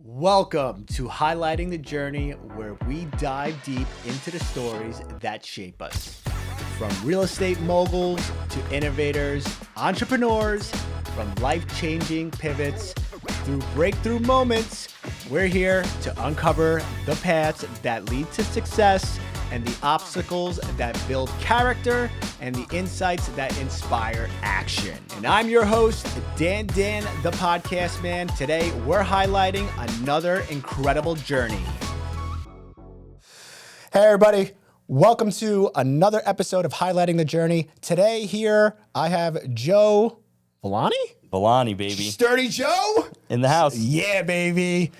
Welcome to Highlighting the Journey, where we dive deep into the stories that shape us. From real estate moguls to innovators, entrepreneurs, from life-changing pivots through breakthrough moments, we're here to uncover the paths that lead to success and the obstacles that build character and the insights that inspire action. And I'm your host, Dan the Podcast Man. Today, we're highlighting another incredible journey. Hey, everybody. Welcome to another episode of Highlighting the Journey. Today here, I have Joe Villani? Villani, baby. Sturdy Joe? In the house. Yeah, baby.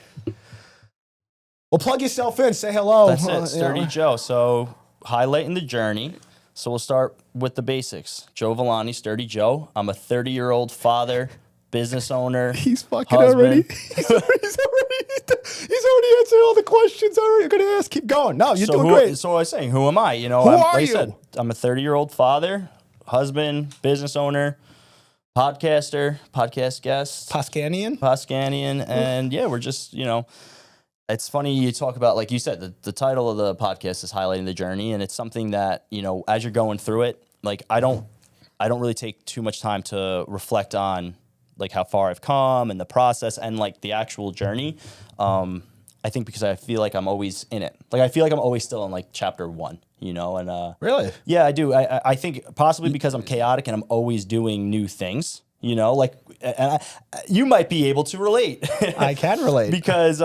Well, plug yourself in. Say hello. That's it, Sturdy Joe. So, highlighting the journey. So, we'll start with the basics. Joe Villani, Sturdy Joe. I'm a 30-year-old father, business owner. He's fucking husband. already. He's already answered all the questions I was going to ask. Keep going. No, you're doing great. So, I was saying, who am I? You know, Who are like you? I said, I'm a 30-year-old father, husband, business owner, podcaster, podcast guest. Poscanian. And yeah, we're just, it's funny you talk about, like you said, the title of the podcast is Highlighting the Journey, and it's something that, as you're going through it, like I don't really take too much time to reflect on like how far I've come and the process and like the actual journey. I think because I feel like I'm always in it. Like I feel like I'm always still in like chapter 1, and Really? yeah, I do. I think possibly because I'm chaotic and I'm always doing new things. You might be able to relate. I can relate. Because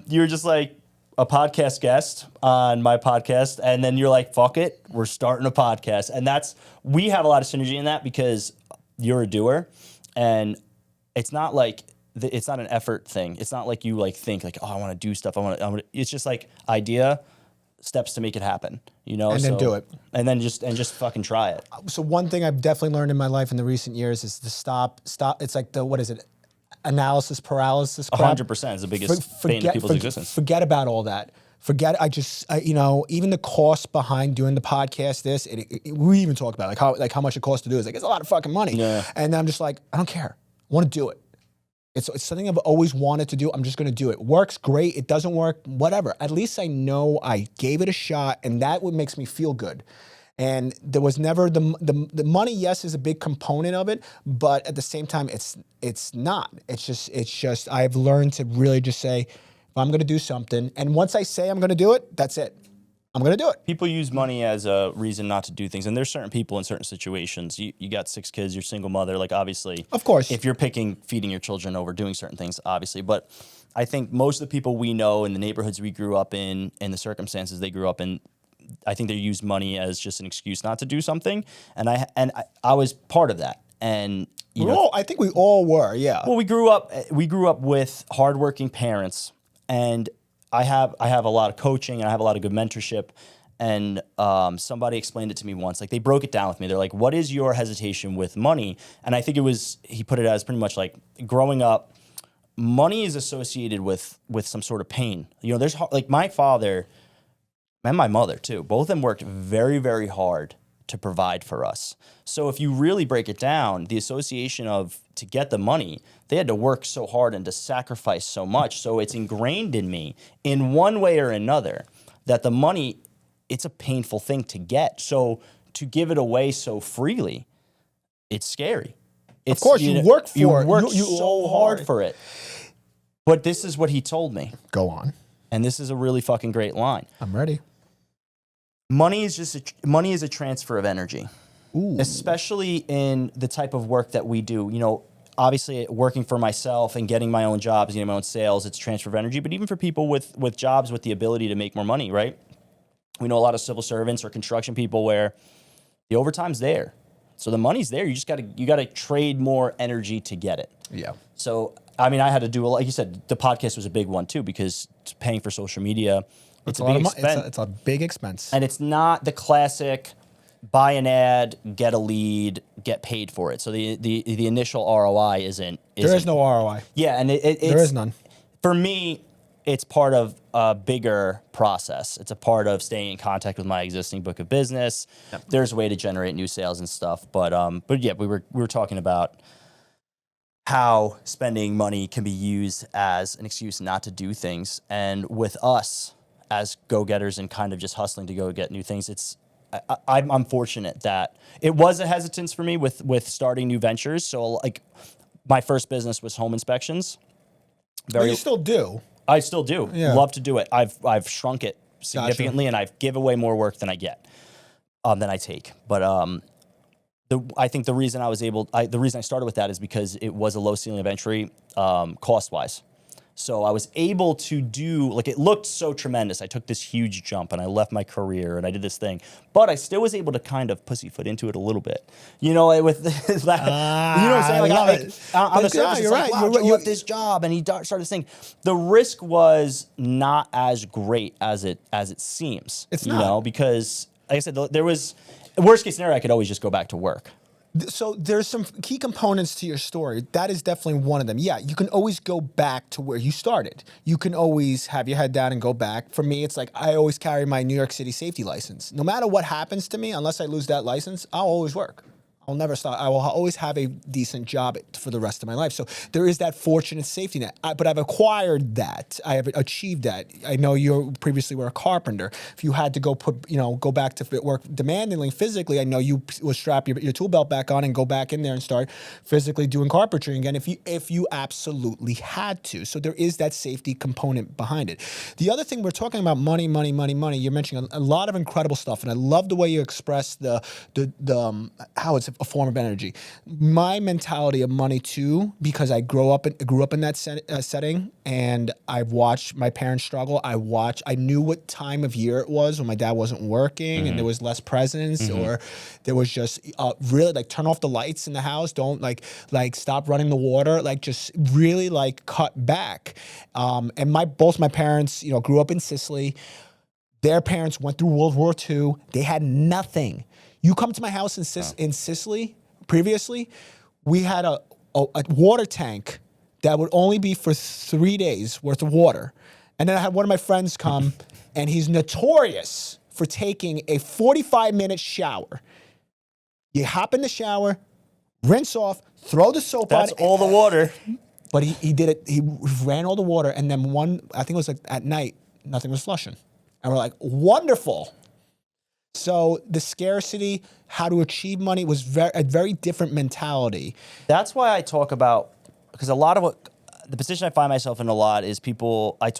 you're just like a podcast guest on my podcast, and then you're like, fuck it, we're starting a podcast. And we have a lot of synergy in that because you're a doer, and it's not like, it's not an effort thing. It's not like you like think like, oh, I want to do stuff. It's just like idea, steps to make it happen, And then do it. And then just fucking try it. So one thing I've definitely learned in my life in the recent years is to stop. It's like analysis paralysis crap. 100% is the biggest bane of people's existence. Forget about all that. Even the cost behind doing the podcast, we even talk about how much it costs to do. It's a lot of fucking money. Yeah. And I'm just like, I don't care. I want to do it. It's something I've always wanted to do. I'm just going to do it. Works great. It doesn't work. Whatever. At least I know I gave it a shot, and that what makes me feel good. And there was never the money. Yes, is a big component of it, but at the same time, it's not. It's just I've learned to really just say, if I'm going to do something, and once I say I'm going to do it, that's it. I'm going to do it. People use money as a reason not to do things. And there's certain people in certain situations. You got 6 kids, you're a single mother. Like, obviously, of course, if you're picking feeding your children over doing certain things, obviously. But I think most of the people we know in the neighborhoods we grew up in and the circumstances they grew up in, I think they use money as just an excuse not to do something. And I was part of that. And I think we all were, yeah. Well, we grew up with hardworking parents, and I have a lot of coaching and I have a lot of good mentorship. And somebody explained it to me once. Like, they broke it down with me. They're like, what is your hesitation with money? And I think he put it as pretty much like, growing up, money is associated with some sort of pain. There's like my father and my mother too. Both of them worked very, very hard to provide for us. So if you really break it down, the association of to get the money, they had to work so hard and to sacrifice so much. So it's ingrained in me in one way or another that the money, it's a painful thing to get. So to give it away so freely, it's scary. Of course, you work for it. You work so hard for it. But this is what he told me. Go on. And this is a really fucking great line. I'm ready. Money is a transfer of energy. Ooh. Especially in the type of work that we do. Obviously working for myself and getting my own jobs, getting my own sales, it's transfer of energy. But even for people with jobs with the ability to make more money, right? We know a lot of civil servants or construction people where the overtime's there. So the money's there. You gotta trade more energy to get it. Yeah. So I had to do, like you said, the podcast was a big one too, because paying for social media, it's a big expense. It's a big expense. And it's not the classic buy an ad, get a lead, get paid for it. So the initial ROI isn't. There is no ROI. Yeah, and there is none. For me, it's part of a bigger process. It's a part of staying in contact with my existing book of business. Yep. There's a way to generate new sales and stuff. But yeah, we were talking about how spending money can be used as an excuse not to do things. And with us as go-getters and kind of just hustling to go get new things, I'm fortunate that it was a hesitance for me with starting new ventures. So like my first business was home inspections. But you still do. I still do. Yeah. Love to do it. I've shrunk it significantly, and I've give away more work than I get, than I take. But I think the reason the reason I started with that is because it was a low ceiling of entry, cost wise. So I was able to do, like, it looked so tremendous. I took this huge jump and I left my career and I did this thing, but I still was able to kind of pussyfoot into it a little bit. You know, with that, you know what I'm saying? Like, on the surface, it's like, wow, Joe left this job and he started this thing. The risk was not as great as it seems. It's not. You know, because, like I said, there was, worst case scenario, I could always just go back to work. So there's some key components to your story. That is definitely one of them. Yeah, you can always go back to where you started. You can always have your head down and go back. For me, it's like I always carry my New York City safety license. No matter what happens to me, unless I lose that license, I'll always work. I'll never stop. I will always have a decent job for the rest of my life. So there is that fortunate safety net. But I've acquired that. I have achieved that. I know you previously were a carpenter. If you had to go go back to work demandingly physically, I know you would strap your tool belt back on and go back in there and start physically doing carpentry again if you absolutely had to. So there is that safety component behind it. The other thing, we're talking about money. You're mentioning a lot of incredible stuff, and I love the way you express the how it's a form of energy. My mentality of money too, because I grew up in that setting, and I've watched my parents struggle. I knew what time of year it was when my dad wasn't working, and there was less presence, or there was just really like turn off the lights in the house. Don't like stop running the water. Like just really like cut back. And both my parents, grew up in Sicily. Their parents went through World War II. They had nothing. You come to my house in Sicily, previously, we had a water tank that would only be for 3 days worth of water. And then I had one of my friends come, and he's notorious for taking a 45-minute shower. You hop in the shower, rinse off, throw the soap on. That's all the water. But he did it. He ran all the water, and then I think it was like at night, nothing was flushing. And we're like, wonderful. So the scarcity, how to achieve money was a very different mentality. That's why I talk about, because a lot of the position I find myself in a lot is people, I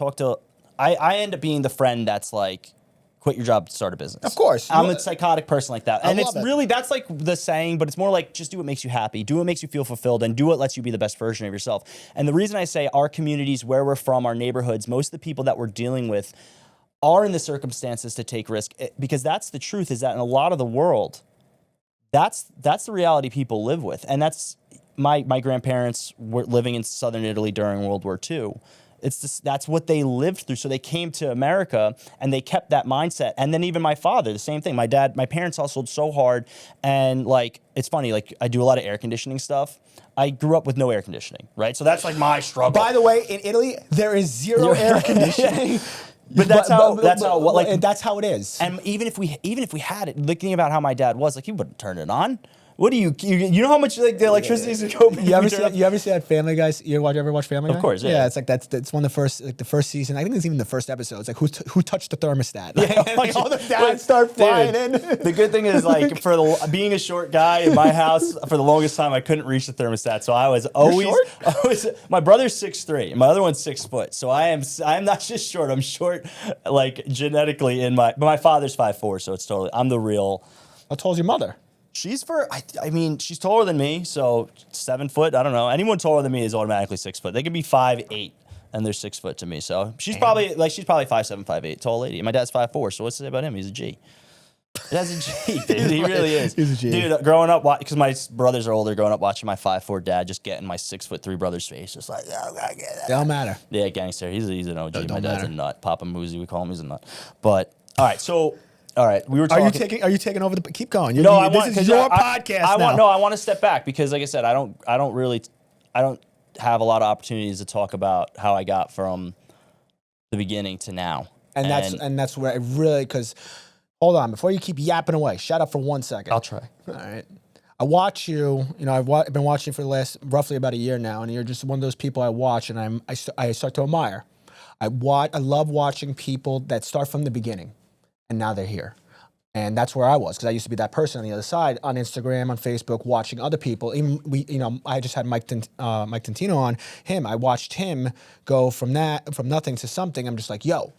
end up being the friend that's like, quit your job to start a business. Of course. I'm a psychotic person like that. And it's it. really, that's like the saying, but it's more like just do what makes you happy, do what makes you feel fulfilled, and do what lets you be the best version of yourself. And the reason I say our communities, where we're from, our neighborhoods, most of the people that we're dealing with are in the circumstances to take risk, because that's the truth, is that in a lot of the world, that's the reality people live with. And that's my grandparents were living in southern Italy during World War II. That's what they lived through. So they came to America and they kept that mindset. And then even my father, the same thing. My parents hustled so hard, and like, it's funny, like I do a lot of air conditioning stuff. I grew up with no air conditioning, right? So that's like my struggle. By the way, in Italy, there is zero air conditioning. But that's how it is. And even if we had it, thinking about how my dad was, like, he wouldn't turn it on. What do you know how much like the electricity is going? You ever see that Family Guy? You ever watch Family Guy? Of course, yeah. Yeah, it's like that's one of the first season. I think it's even the first episode. It's like who touched the thermostat? Like, all the dads start flying in. The good thing is, like, being a short guy in my house, for the longest time I couldn't reach the thermostat, so I was always my brother's 6'3", and my other one's 6 foot. So I'm not just short. I'm short, like, genetically but my father's 5'4", so it's totally, I'm the real. How tall is your mother? She's she's taller than me, so 7 foot. I don't know. Anyone taller than me is automatically 6 foot. They can be 5'8", and they're 6 foot to me. So she's probably 5'7", 5'8", tall lady. And my dad's 5'4", so what's to say about him? He's a G. That's a G, dude. He really is. He's a G. Dude, growing up, because my brothers are older, growing up watching my 5'4" dad just get in my 6'3" brother's face, just like, oh, gotta get that. They don't matter. Yeah, gangster. He's an OG. Don't My dad's matter. a nut. Papa Moosey, we call him. He's a nut. But all right, so. All right, we were talking. Are you taking over the? Keep going. This is your podcast now. I want to step back because, like I said, I don't have a lot of opportunities to talk about how I got from the beginning to now. And that's where I really, because hold on, before you keep yapping away, shut up for 1 second. I'll try. All right. I watch you. You know, I've been watching you for the last roughly about a year now, and you're just one of those people I watch, and I start to admire. I love watching people that start from the beginning, and now they're here. And that's where I was, because I used to be that person on the other side, on Instagram, on Facebook, watching other people. Even I just had Mike Tantino on him. I watched him go from nothing to something. I'm just like, yo,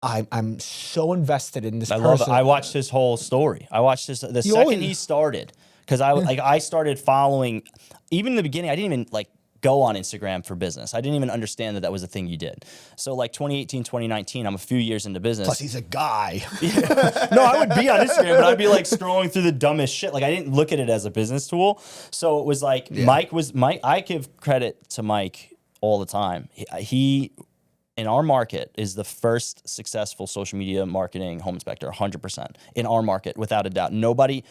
I'm so invested in this I person. love it. I watched his whole story. I watched the second he started, because I started following. Even in the beginning, I didn't even like go on Instagram for business. I didn't even understand that was a thing you did. So like 2018, 2019, I'm a few years into business. Plus, he's a guy. No, I would be on Instagram, but I'd be like scrolling through the dumbest shit. Like I didn't look at it as a business tool. So it was like Mike. I give credit to Mike all the time. He in our market is the first successful social media marketing home inspector, 100% in our market, without a doubt. Nobody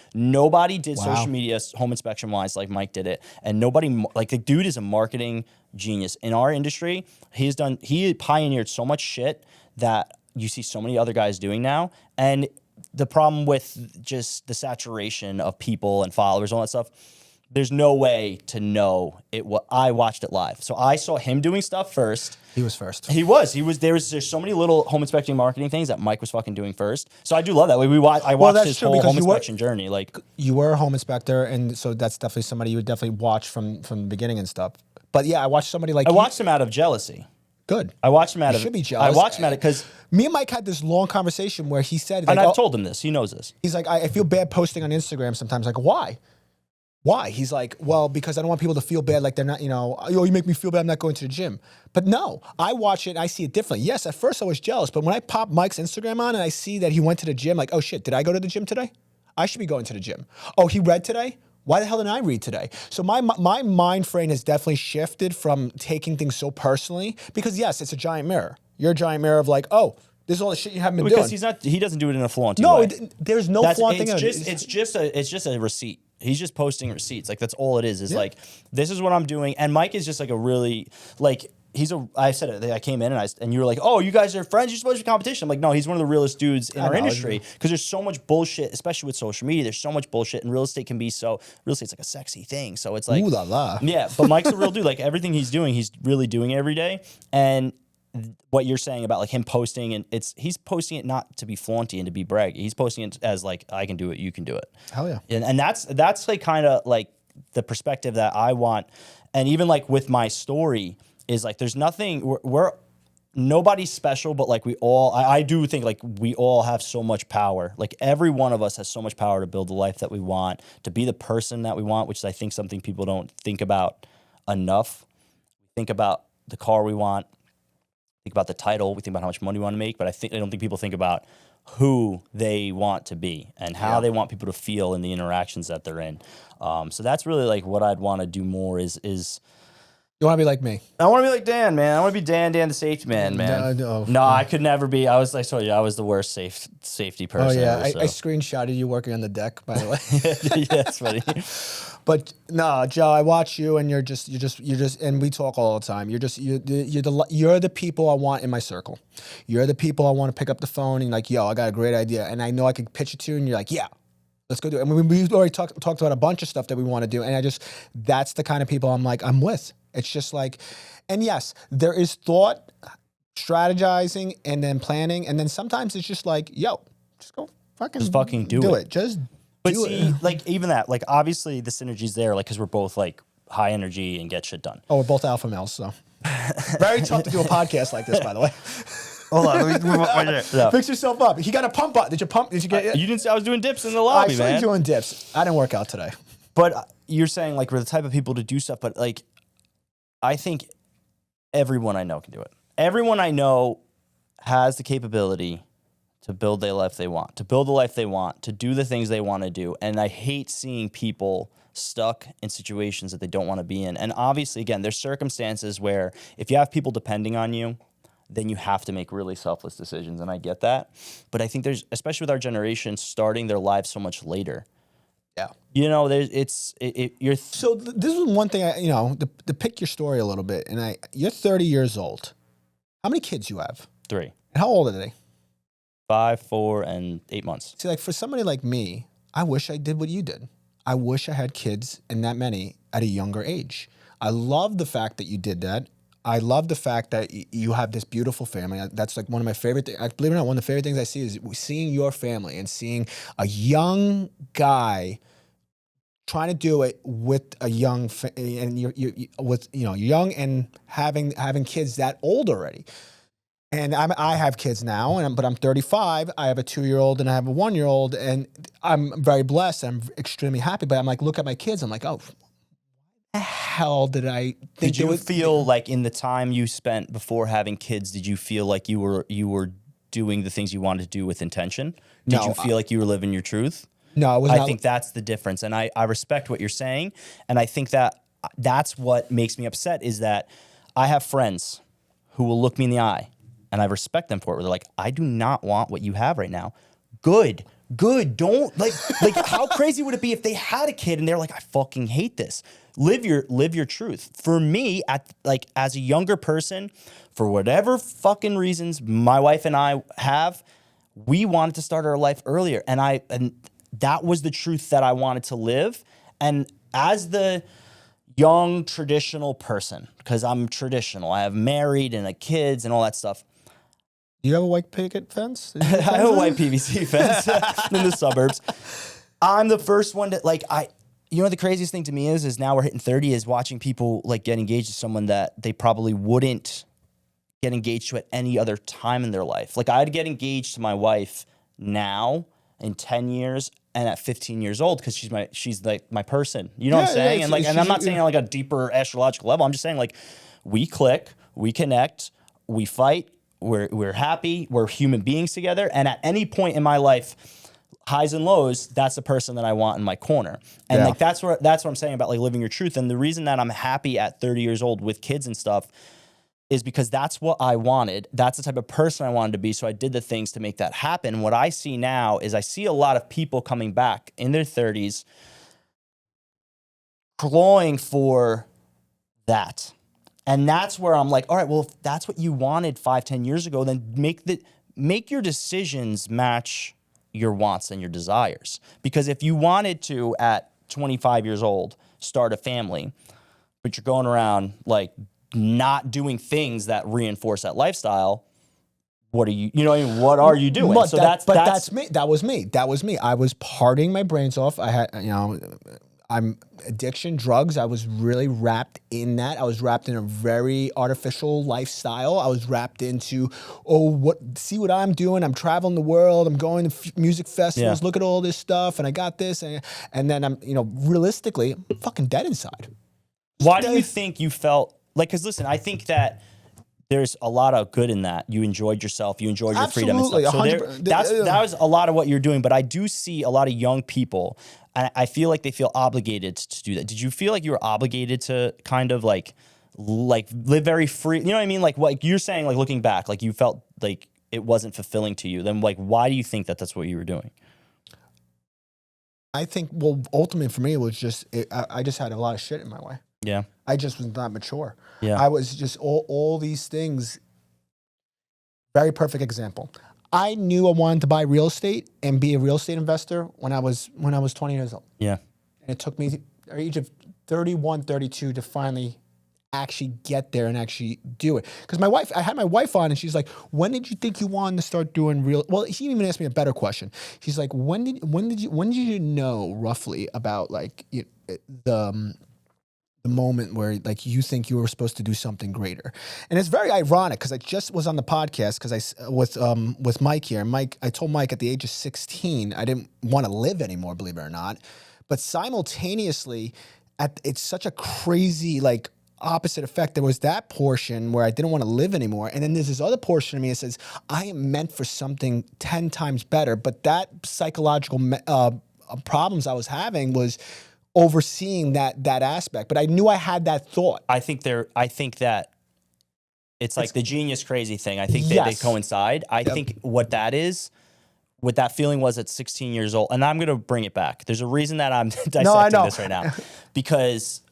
did social media home inspection wise like Mike did it, and nobody like the dude is a marketing genius in our industry. He pioneered so much shit that you see so many other guys doing now, and the problem with just the saturation of people and followers and all that stuff. There's no way to know it. I watched it live, so I saw him doing stuff first. He was first. There's so many little home inspecting marketing things that Mike was fucking doing first. So I do love that. I watched his whole home inspection journey. Like you were a home inspector, and so that's definitely somebody you would definitely watch from the beginning and stuff. But yeah, I watched somebody like I watched him out of jealousy. Good. I watched him out of. Should be jealous. I watched him out of because me and Mike had this long conversation where he said, like, and I've told him this. He knows this. He's like, I feel bad posting on Instagram sometimes. Like, why? Why? He's like, well, because I don't want people to feel bad, like they're not, oh, you make me feel bad I'm not going to the gym. But no, I watch it and I see it differently. Yes, at first I was jealous, but when I pop Mike's Instagram on and I see that he went to the gym, like, oh shit, did I go to the gym today? I should be going to the gym. Oh, he read today? Why the hell didn't I read today? So my mind frame has definitely shifted from taking things so personally, because yes, it's a giant mirror. You're a giant mirror of like, oh, this is all the shit you haven't been doing. Because he doesn't do it in a flaunty way. No, there's no flaunting. It's just a receipt. He's just posting receipts. Like that's all it is. Like, this is what I'm doing. And Mike is just like a really like I said it. I came in and you were like, oh, you guys are friends. You're supposed to be competition. I'm like, no, he's one of the realest dudes in our industry, because there's so much bullshit, especially with social media. There's so much bullshit, and real estate's like a sexy thing. So it's like, ooh la la. Yeah, but Mike's a real dude. Like everything he's doing, he's really doing it every day. And what you're saying about like him posting, and he's posting it not to be flaunty and to be braggy. He's posting it as like, I can do it, you can do it. Hell yeah. And that's like kind of like the perspective that I want. And even like with my story is like, there's nothing, nobody's special, but like I do think like we all have so much power. Like every one of us has so much power to build the life that we want, to be the person that we want, which is I think something people don't think about enough. Think about the car we want. Think about the title. We think about how much money we want to make, but I don't think people think about who they want to be and how they want people to feel in the interactions that they're in. So that's really like what I'd want to do more is you want to be like me? I want to be like Dan, man. I want to be Dan the safety man, man. No, I could never be. I told you, I was the worst safety person. Oh yeah, ever, I screenshotted you working on the deck, by the way. Yeah, that's funny. But no, Joe, I watch you, and you're just, and we talk all the time. You're the people I want in my circle. You're the people I want to pick up the phone and like, yo, I got a great idea, and I know I could pitch it to you, and you're like, yeah, let's go do it. And we've already talked about a bunch of stuff that we want to do, and that's the kind of people I'm with. It's just like, and yes, there is thought, strategizing, and then planning, and then sometimes it's just like, yo, just go fucking do it. But see, like even that, like obviously the synergy's there, like because we're both like high energy and get shit done. Oh, we're both alpha males, so very tough to do a podcast like this, by the way. Hold on, let me move up right there. Fix yourself up. He got a pump up. Did you pump? Did you get? You didn't say I was doing dips in the lobby, man. I doing dips. I didn't work out today. But you're saying like we're the type of people to do stuff, but like I think everyone I know can do it. Everyone I know has the capability to build the life they want, to do the things they want to do. And I hate seeing people stuck in situations that they don't want to be in. And obviously, again, there's circumstances where if you have people depending on you, then you have to make really selfless decisions. And I get that. But I think there's, especially with our generation, starting their lives so much later. Yeah. You know, So this is one thing, to pick your story a little bit. And you're 30 years old. How many kids you have? 3. And how old are they? 5, 4, and 8 months. See, like for somebody like me, I wish I did what you did. I wish I had kids and that many at a younger age. I love the fact that you did that. I love the fact that you have this beautiful family. That's like one of my favorite things. Believe it or not, one of the favorite things I see is seeing your family and seeing a young guy trying to do it with a young and you with young and having kids that old already. And I have kids now, but I'm 35. I have a 2-year-old and I have a 1-year-old, and I'm very blessed. I'm extremely happy. But I'm like, look at my kids. I'm like, oh, the hell did I think? Did you feel like in the time you spent before having kids, did you feel like you were doing the things you wanted to do with intention? Did you feel like you were living your truth? No, I was not. I think that's the difference. And I respect what you're saying. And I think that's what makes me upset is that I have friends who will look me in the eye and I respect them for it. They're like, I do not want what you have right now. Good. Don't like how crazy would it be if they had a kid and they're like, I fucking hate this. Live your truth. For me, as a younger person, for whatever fucking reasons my wife and I have, we wanted to start our life earlier. And that was the truth that I wanted to live. And as the young traditional person, because I'm traditional, I have married and kids and all that stuff. Do you have a white picket fence? I have a white PVC fence in the suburbs. I'm the first one to the craziest thing to me is now we're hitting 30 is watching people like get engaged to someone that they probably wouldn't get engaged to at any other time in their life. Like I'd get engaged to my wife now in 10 years and at 15 years old because she's like my person. You know what I'm saying? And I'm not saying on like a deeper astrological level. I'm just saying like we click, we connect, we fight, we're happy, we're human beings together. And at any point in my life, highs and lows, that's the person that I want in my corner. And like that's what I'm saying about like living your truth. And the reason that I'm happy at 30 years old with kids and stuff is because that's what I wanted. That's the type of person I wanted to be. So I did the things to make that happen. What I see now is I see a lot of people coming back in their 30s clawing for that. And that's where I'm like, all right, well, if that's what you wanted 5-10 years ago, then make your decisions match your wants and your desires. Because if you wanted to, at 25 years old, start a family, but you're going around like not doing things that reinforce that lifestyle, what are you what are you doing? But that's me. That was me. I was partying my brains off. I had, I'm addiction, drugs. I was really wrapped in that. I was wrapped in a very artificial lifestyle. I was wrapped into, see what I'm doing. I'm traveling the world. I'm going to music festivals. Look at all this stuff. And I got this. And then I'm, realistically, I'm fucking dead inside. Why do you think you felt like, because listen, I think that there's a lot of good in that. You enjoyed yourself. You enjoyed your freedom and stuff. So that was a lot of what you're doing. But I do see a lot of young people, and I feel like they feel obligated to do that. Did you feel like you were obligated to kind of like live very free? You know what I mean? Like you're saying, like looking back, like you felt like it wasn't fulfilling to you. Then like, why do you think that that's what you were doing? I think, well, ultimately for me, it was just, I just had a lot of shit in my way. Yeah. I just was not mature. Yeah. I was just all these things. Very perfect example. I knew I wanted to buy real estate and be a real estate investor when I was 20 years old. Yeah. And it took me at the age of 31, 32 to finally actually get there and actually do it. Because I had my wife on and she's like, when did you think you wanted to start doing real? Well, she even asked me a better question. She's like, when did you know roughly about like the moment where like you think you were supposed to do something greater? And it's very ironic because I just was on the podcast with Mike here. And I told Mike at the age of 16 I didn't want to live anymore, believe it or not. But simultaneously, it's such a crazy like opposite effect. There was that portion where I didn't want to live anymore, and then there's this other portion of me that says I am meant for something 10 times better. But that psychological problems I was having was overseeing that aspect, but I knew I had that thought. I think that it's like the genius crazy thing. I think they coincide. I think what that feeling was at 16 years old, and I'm going to bring it back. There's a reason that I'm dissecting this right now, because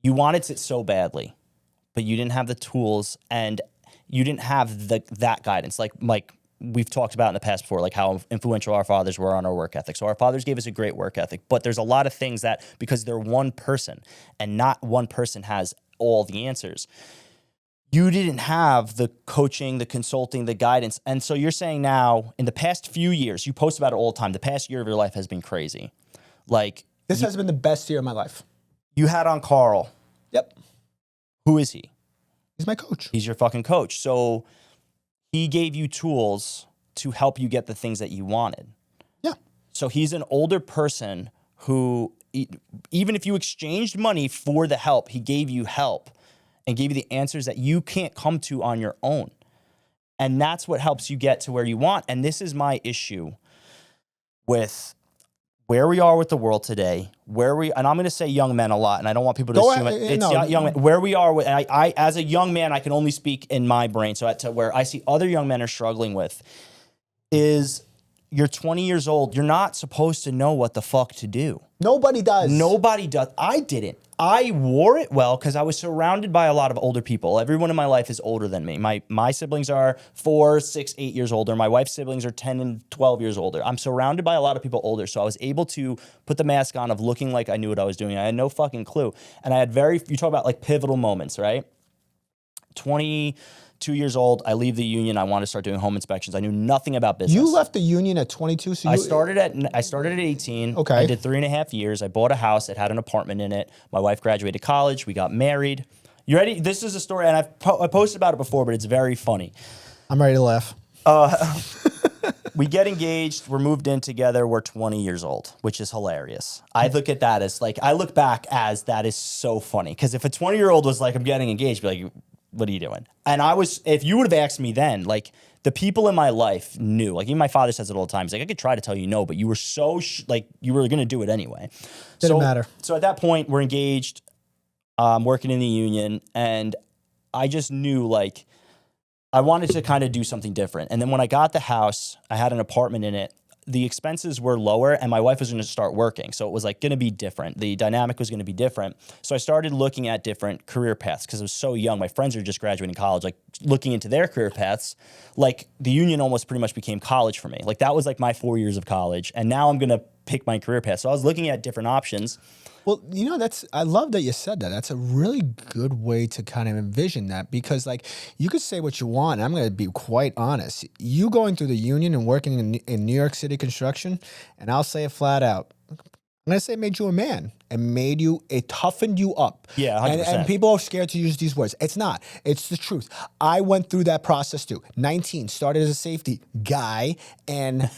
you wanted it so badly, but you didn't have the tools and you didn't have that guidance. Like we've talked about in the past before, like how influential our fathers were on our work ethic. So our fathers gave us a great work ethic, but there's a lot of things that, because they're one person and not one person has all the answers, you didn't have the coaching, the consulting, the guidance. And so you're saying now, in the past few years, you post about it all the time, the past year of your life has been crazy. Like, This has been the best year of my life. you had on Carl. Yep. Who is he? He's my coach. He's your fucking coach. So he gave you tools to help you get the things that you wanted. Yeah. So he's an older person who, even if you exchanged money for the help, he gave you help and gave you the answers that you can't come to on your own. And that's what helps you get to where you want. And this is my issue with where we are with the world today, and I'm going to say young men a lot, and I don't want people to assume it's young men. Where we are with, I as a young man, I can only speak in my brain. So to where I see other young men are struggling with is, you're 20 years old. You're not supposed to know what the fuck to do. Nobody does. Nobody does. I didn't. I wore it well because I was surrounded by a lot of older people. Everyone in my life is older than me. My siblings are 4, 6, 8 years older. My wife's siblings are 10 and 12 years older. I'm surrounded by a lot of people older. So I was able to put the mask on of looking like I knew what I was doing. I had no fucking clue. And I had you talk about like pivotal moments, right? 22 years old, I leave the union. I want to start doing home inspections. I knew nothing about business. You left the union at 22, so I started at 18. Okay. I did 3.5 years. I bought a house. It had an apartment in it. My wife graduated college. We got married. You ready? This is a story, and I posted about it before, but it's very funny. I'm ready to laugh. We get engaged. We're moved in together. We're 20 years old, which is hilarious. I look at that as I look back as that is so funny. Because if a 20-year-old was like, I'm getting engaged, be like, what are you doing? And if you would have asked me then, like, the people in my life knew, like, even my father says it all the time. He's like, I could try to tell you no, but you were so, you were going to do it anyway. Didn't matter. So at that point, we're engaged, working in the union, and I just knew, like, I wanted to kind of do something different. And then when I got the house, I had an apartment in it. The expenses were lower, and my wife was going to start working. So it was like going to be different. The dynamic was going to be different. So I started looking at different career paths because I was so young. My friends are just graduating college, like looking into their career paths. Like the union almost pretty much became college for me. Like that was like my 4 years of college. And now I'm going to pick my career path. So I was looking at different options. Well, I love that you said that. That's a really good way to kind of envision that, because like you could say what you want. And I'm going to be quite honest. You going through the union and working in New York City construction, and I'll say it flat out, I'm going to say it made you a man and it toughened you up. Yeah, 100%. And people are scared to use these words. It's not. It's the truth. I went through that process too. 19, started as a safety guy and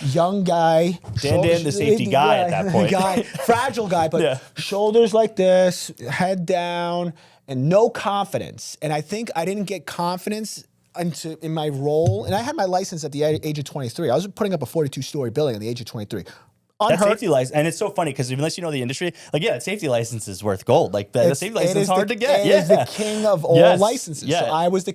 young guy. Dan, the safety guy at that point. Fragile guy, but shoulders like this, head down, and no confidence. And I think I didn't get confidence in my role. And I had my license at the age of 23. I was putting up a 42-story building at the age of 23. That safety license, and it's so funny because unless you know the industry, like that safety license is worth gold. Like the safety license is hard to get. It is the king of all licenses. Yeah. So I was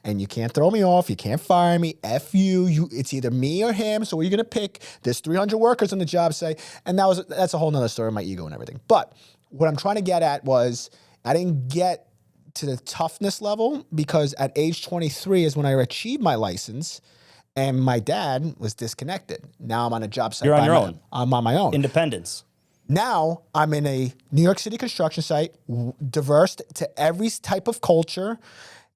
and you can't throw me off. You can't fire me. F you. It's either me or him. So what are you gonna pick? There's 300 workers on the job site, and that's a whole nother story. My ego and everything. But what I'm trying to get at was I didn't get to the toughness level because at age 23 is when I achieved my license. And my dad was disconnected. Now I'm on a job site. You're on your own. I'm on my own. Independence. Now I'm in a New York City construction site, diverse to every type of culture,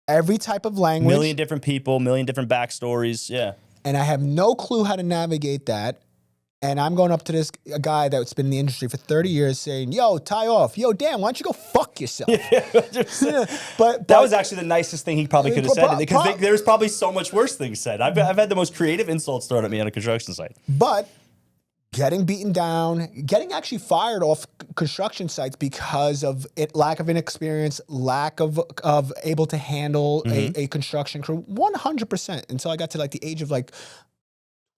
every type of language. Million different people, million different backstories. Yeah. And I have no clue how to navigate that. And I'm going up to this guy that's been in the industry for 30 years saying, yo, tie off. Yo, Dan, why don't you go fuck yourself? But that was actually the nicest thing he probably could have said. Because there's probably so much worse things said. I've had the most creative insults thrown at me on a construction site. But getting beaten down, getting actually fired off construction sites because of lack of inexperience, lack of able to handle a construction crew, 100%, until I got to like the age of like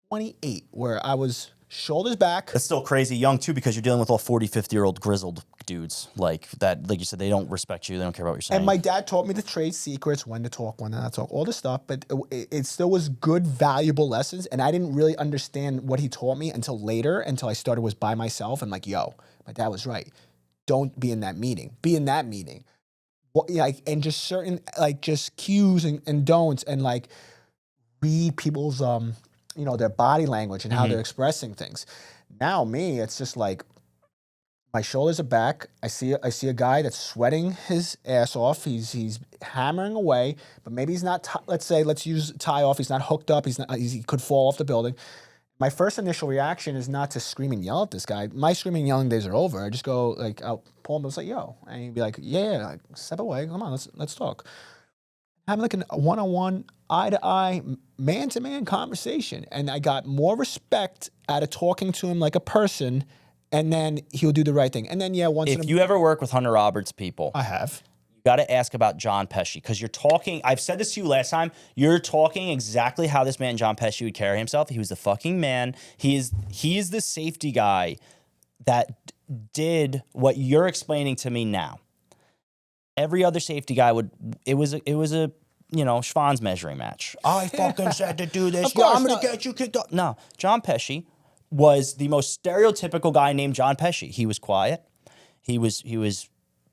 28, where I was shoulders back. That's still crazy young too, because you're dealing with all 40, 50-year-old grizzled dudes like that. Like you said, they don't respect you. They don't care about what you're saying. And my dad taught me the trade secrets, when to talk, when not to talk, all this stuff. But it still was good, valuable lessons. And I didn't really understand what he taught me until later, until I was by myself. And like, yo, my dad was right. Don't be in that meeting. Be in that meeting. And just certain, like, just cues and don'ts, and like read people's their body language and how they're expressing things. Now me, it's just like my shoulders are back. I see a guy that's sweating his ass off. He's hammering away, but maybe he's not. Let's use tie off. He's not hooked up. He could fall off the building. My first initial reaction is not to scream and yell at this guy. My screaming and yelling days are over. I just go like, I'll pull him and say, "Yo," and he'd be like, "Yeah, like, step away. Come on, let's talk." Have like a one-on-one, eye-to-eye, man-to-man conversation, and I got more respect out of talking to him like a person. And then he'll do the right thing. And then, If you ever work with Hunter Roberts people, I have. You got to ask about John Pesci because you're talking. I've said this to you last time. You're talking exactly how this man John Pesci would carry himself. He was the fucking man. He is the safety guy that did what you're explaining to me now. Every other safety guy would. It was a Schwann's measuring match. I fucking said to do this. Yeah, I'm gonna get you kicked off. No, John Pesci was the most stereotypical guy named John Pesci. He was quiet. He was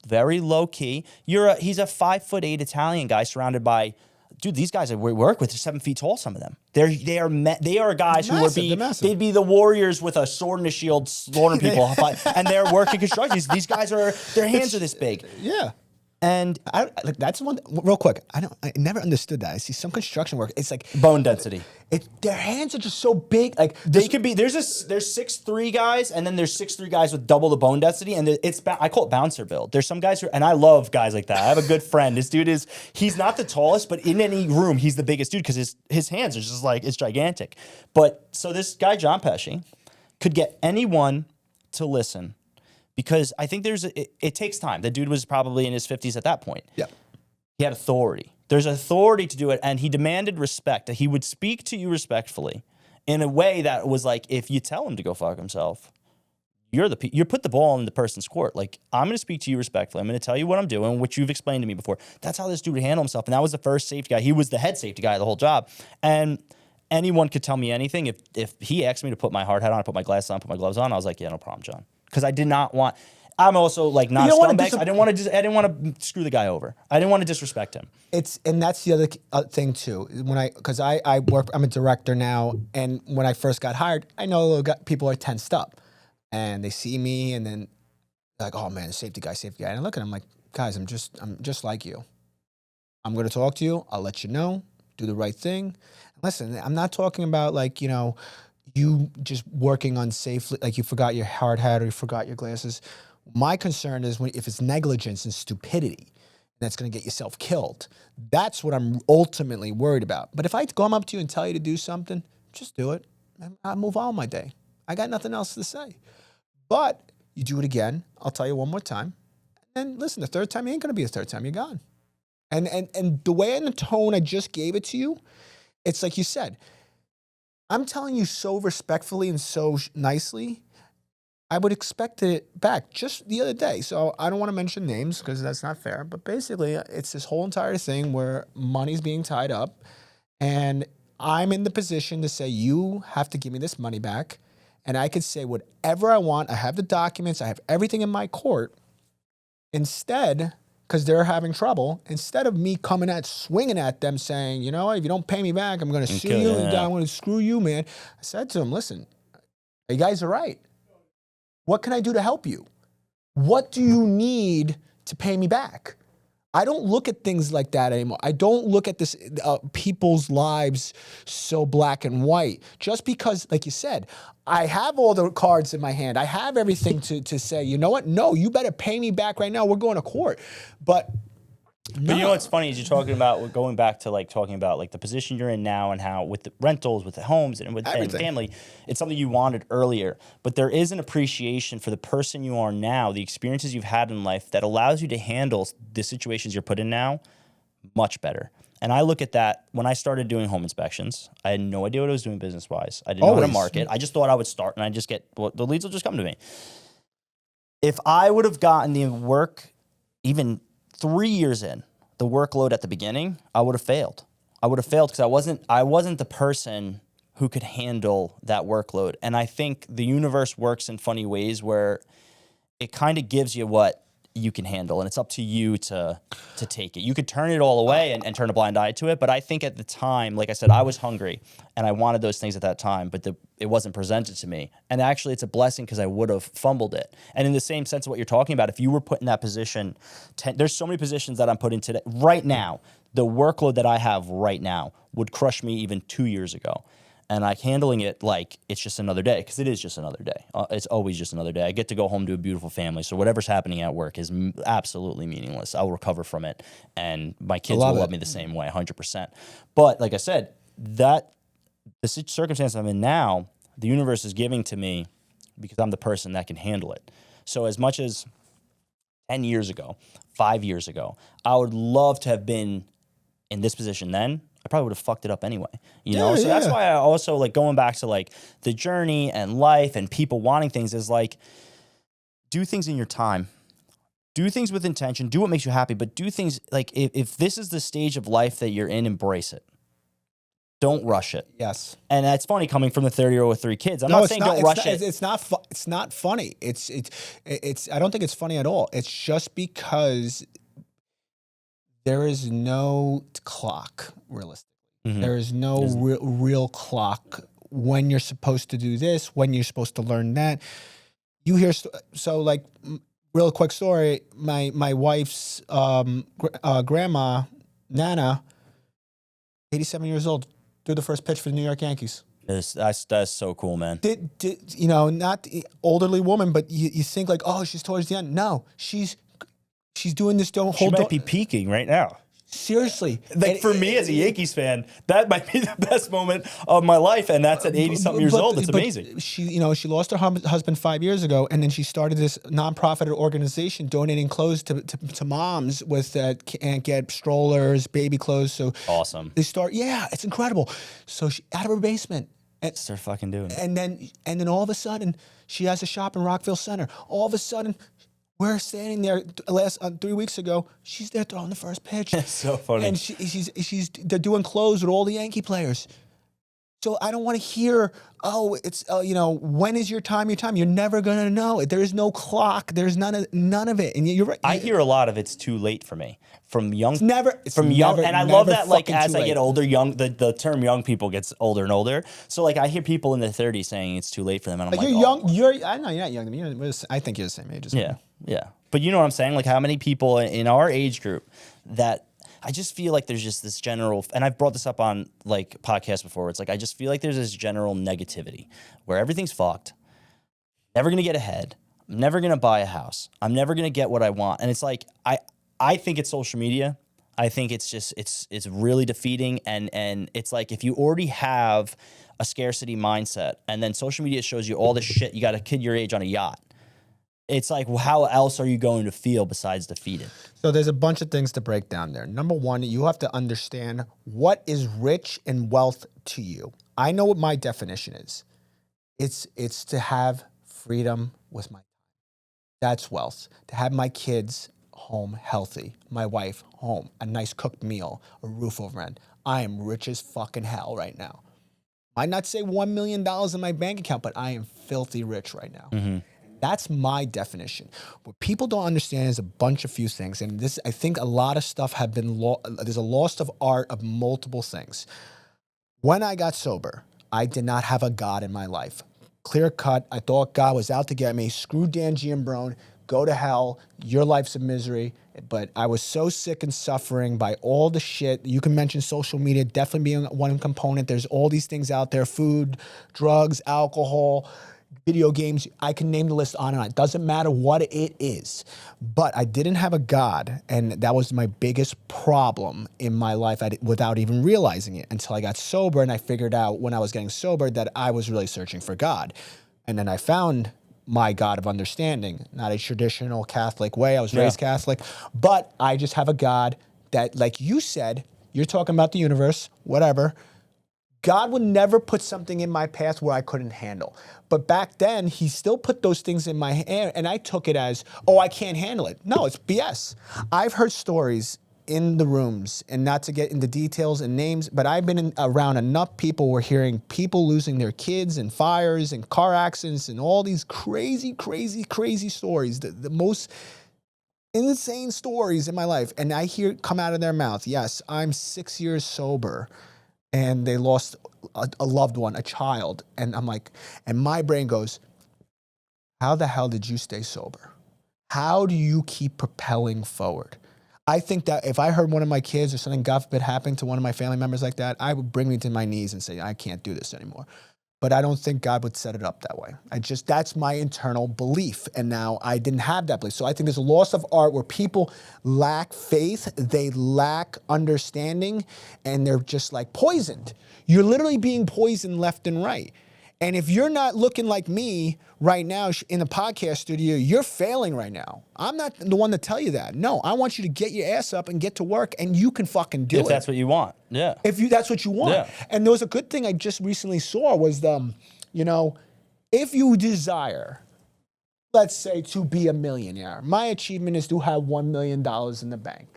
very low key. He's a 5'8" Italian guy surrounded by, dude. These guys that we work with are 7 feet tall. Some of them. They are guys who would be. They'd be the warriors with a sword and a shield, slaughtering people, and they're working construction. These guys their hands are this big. Yeah. And that's one real quick. I never understood that. I see some construction work. It's like bone density. Their hands are just so big. Like they could be. There's 6'3" guys, and then there's 6'3" guys with double the bone density, and I call it bouncer build. There's some guys and I love guys like that. I have a good friend. This dude he's not the tallest, but in any room he's the biggest dude because his hands are just like it's gigantic. But so this guy John Pesci could get anyone to listen. Because I think it takes time. The dude was probably in his 50s at that point. Yeah. He had authority. There's authority to do it, and he demanded respect. That he would speak to you respectfully in a way that was like, if you tell him to go fuck himself, you put the ball in the person's court. Like, I'm going to speak to you respectfully. I'm going to tell you what I'm doing, which you've explained to me before. That's how this dude would handle himself, and that was the first safety guy. He was the head safety guy of the whole job, and anyone could tell me anything. If he asked me to put my hard hat on, put my glasses on, put my gloves on, I was like, yeah, no problem, John. Because I did not want. I'm also like not a scumbag. I didn't want to screw the guy over. I didn't want to disrespect him. And that's the other thing too. Because I work, I'm a director now, and when I first got hired, I know people are tensed up, and they see me, and then like, oh man, safety guy. And I look at them like, guys, I'm just like you. I'm going to talk to you. I'll let you know. Do the right thing. Listen, I'm not talking about like you just working unsafely, like you forgot your hard hat or you forgot your glasses. My concern is if it's negligence and stupidity, that's going to get yourself killed. That's what I'm ultimately worried about. But if I come up to you and tell you to do something, just do it. I'll move on my day. I got nothing else to say. But you do it again, I'll tell you one more time. And listen, the third time ain't going to be the third time. You're gone. And the way and the tone I just gave it to you, it's like you said, I'm telling you so respectfully and so nicely, I would expect it back just the other day. So I don't want to mention names because that's not fair. But basically, it's this whole entire thing where money's being tied up. And I'm in the position to say, you have to give me this money back. And I could say whatever I want. I have the documents. I have everything in my court. Instead, because they're having trouble, instead of me swinging at them saying, you know what, if you don't pay me back, I'm going to sue you. I'm going to screw you, man. I said to them, listen, you guys are right. What can I do to help you? What do you need to pay me back? I don't look at things like that anymore. I don't look at this people's lives so black and white. Just because, like you said, I have all the cards in my hand. I have everything to say, you know what? No, you better pay me back right now. We're going to court. But you know what's funny is you're talking about going back to like talking about like the position you're in now and how with the rentals, with the homes, and with and family, it's something you wanted earlier. But there is an appreciation for the person you are now, the experiences you've had in life that allows you to handle the situations you're put in now much better. And I look at that when I started doing home inspections. I had no idea what I was doing business wise. I didn't know how to market. I just thought I would start and I just the leads will just come to me. If I would have gotten the work even 3 years in, the workload at the beginning, I would have failed. I would have failed because I wasn't the person who could handle that workload. And I think the universe works in funny ways where it kind of gives you what you can handle, and it's up to you to take it. You could turn it all away and turn a blind eye to it, but I think at the time, like I said, I was hungry and I wanted those things at that time, but it wasn't presented to me. And actually, it's a blessing because I would have fumbled it. And in the same sense of what you're talking about, if you were put in that position, there's so many positions that I'm put in today. Right now, the workload that I have right now would crush me even 2 years ago. And like handling it like it's just another day, because it is just another day. It's always just another day. I get to go home to a beautiful family, so whatever's happening at work is absolutely meaningless. I'll recover from it, and my kids will love me the same way, 100%. But like I said, the circumstance I'm in now, the universe is giving to me because I'm the person that can handle it. So as much as 10 years ago, 5 years ago, I would love to have been in this position then. I probably would have fucked it up anyway, you know? So that's why I also like going back to like the journey and life and people wanting things is like, do things in your time, do things with intention, do what makes you happy, but do things like if this is the stage of life that you're in, embrace it. Don't rush it. Yes. And that's funny coming from the 30-year-old with 3 kids. I'm not saying don't rush it. It's not funny. It's I don't think it's funny at all. It's just because there is no clock, realistically. Mm-hmm. There is no real clock when you're supposed to do this, when you're supposed to learn that. You hear, so like, real quick story, my wife's grandma, Nana, 87 years old, threw the first pitch for the New York Yankees. That's so cool, man. You know, not the elderly woman, but you think like, oh, she's towards the end. No, she's doing this. She might be peaking right now. Seriously. Like for me as a Yankees fan, that might be the best moment of my life, and that's at 80-something years old. It's amazing. She lost her husband 5 years ago, and then she started this nonprofit organization donating clothes to moms with that can't get strollers, baby clothes. So awesome. It's incredible. So she out of her basement. Start fucking doing it. And then all of a sudden, she has a shop in Rockville Center. All of a sudden, we're standing there 3 weeks ago. She's there throwing the first pitch. That's so funny. And they're doing clothes with all the Yankee players. So I don't want to hear, it's when is your time? You're never gonna know. There is no clock. There's none of it. And you're right. I hear a lot of it's too late for me. From young, it's never, and I love that. Like as I get older, the term young people gets older and older. So like I hear people in their 30s saying it's too late for them, and I'm like, you're young. I know you're not young. I think you're the same age as me. Yeah. But you know what I'm saying? Like how many people in our age group that I just feel like there's just this general, and I've brought this up on like podcasts before. It's like I just feel like there's this general negativity where everything's fucked. Never gonna get ahead. I'm never gonna buy a house. I'm never gonna get what I want. And it's like I think it's social media. I think it's just it's really defeating, and it's like if you already have a scarcity mindset, and then social media shows you all this shit. You got a kid your age on a yacht. It's like, well, how else are you going to feel besides defeated? So there's a bunch of things to break down there. Number one, you have to understand what is rich and wealth to you. I know what my definition is. It's to have freedom with my time. That's wealth. To have my kids home healthy, my wife home, a nice cooked meal, a roof over my head. I am rich as fucking hell right now. Might not say $1 million in my bank account, but I am filthy rich right now. Mm-hmm. That's my definition. What people don't understand is a bunch of few things. And this, I think a lot of stuff have been, there's a loss of art of multiple things. When I got sober, I did not have a God in my life. Clear cut, I thought God was out to get me. Screw Dan Giambrone, go to hell, your life's a misery. But I was so sick and suffering by all the shit. You can mention social media, definitely being one component. There's all these things out there, food, drugs, alcohol, video games. I can name the list on and on. It doesn't matter what it is. But I didn't have a God, and that was my biggest problem in my life without even realizing it until I got sober, and I figured out when I was getting sober that I was really searching for God. And then I found my God of understanding, not a traditional Catholic way. I was raised Catholic, but I just have a God that, like you said, you're talking about the universe, whatever. God would never put something in my path where I couldn't handle. But back then, he still put those things in my hand, and I took it as, oh, I can't handle it. No, it's BS. I've heard stories in the rooms, and not to get into details and names, but I've been around enough people. We're hearing people losing their kids and fires and car accidents and all these crazy, crazy, crazy stories. The most insane stories in my life, and I hear it come out of their mouth. Yes, I'm 6 years sober, and they lost a loved one, a child, and I'm like, and my brain goes, how the hell did you stay sober? How do you keep propelling forward? I think that if I heard one of my kids or something, God forbid, happening to one of my family members like that, I would bring me to my knees and say, I can't do this anymore. But I don't think God would set it up that way. That's my internal belief. And now I didn't have that belief. So I think there's a loss of art where people lack faith, they lack understanding, and they're just like poisoned. You're literally being poisoned left and right. And if you're not looking like me right now in the podcast studio, you're failing right now. I'm not the one to tell you that. No, I want you to get your ass up and get to work, and you can fucking do it. If that's what you want, yeah. That's what you want. Yeah. And there was a good thing I just recently saw was, if you desire, let's say, to be a millionaire, my achievement is to have $1 million in the bank.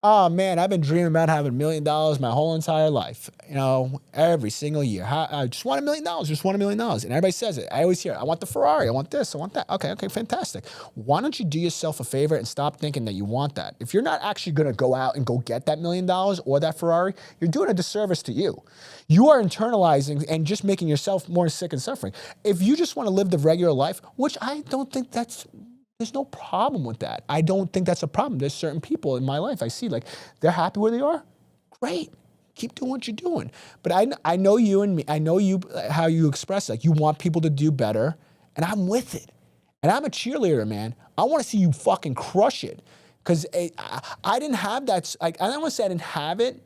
Oh man, I've been dreaming about having $1 million my whole entire life. Every single year. I just want $1 million. Just want $1 million. And everybody says it. I always hear it. I want the Ferrari. I want this. I want that. Okay, fantastic. Why don't you do yourself a favor and stop thinking that you want that? If you're not actually going to go out and go get that $1 million or that Ferrari, you're doing a disservice to you. You are internalizing and just making yourself more sick and suffering. If you just want to live the regular life, which I don't think there's no problem with that. I don't think that's a problem. There's certain people in my life I see, like, they're happy where they are. Great. Keep doing what you're doing. But I know you and me. I know you, how you express, like, you want people to do better, and I'm with it. And I'm a cheerleader, man. I want to see you fucking crush it. Because I didn't have that. I don't want to say I didn't have it.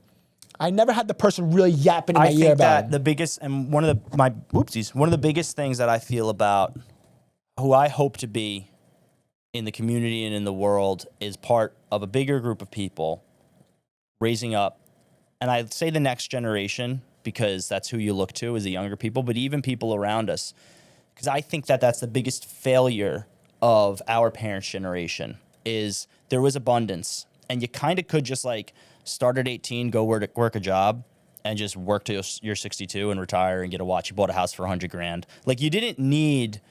I never had the person really yapping in my ear about it. I think that the biggest, and one of the biggest things that I feel about who I hope to be in the community and in the world is part of a bigger group of people raising up. And I'd say the next generation, because that's who you look to, is the younger people, but even people around us. Because I think that that's the biggest failure of our parents' generation, is there was abundance. And you kind of could just like start at 18, go work a job, and just work till you're 62 and retire and get a watch. You bought a house for $100,000. Like, you didn't need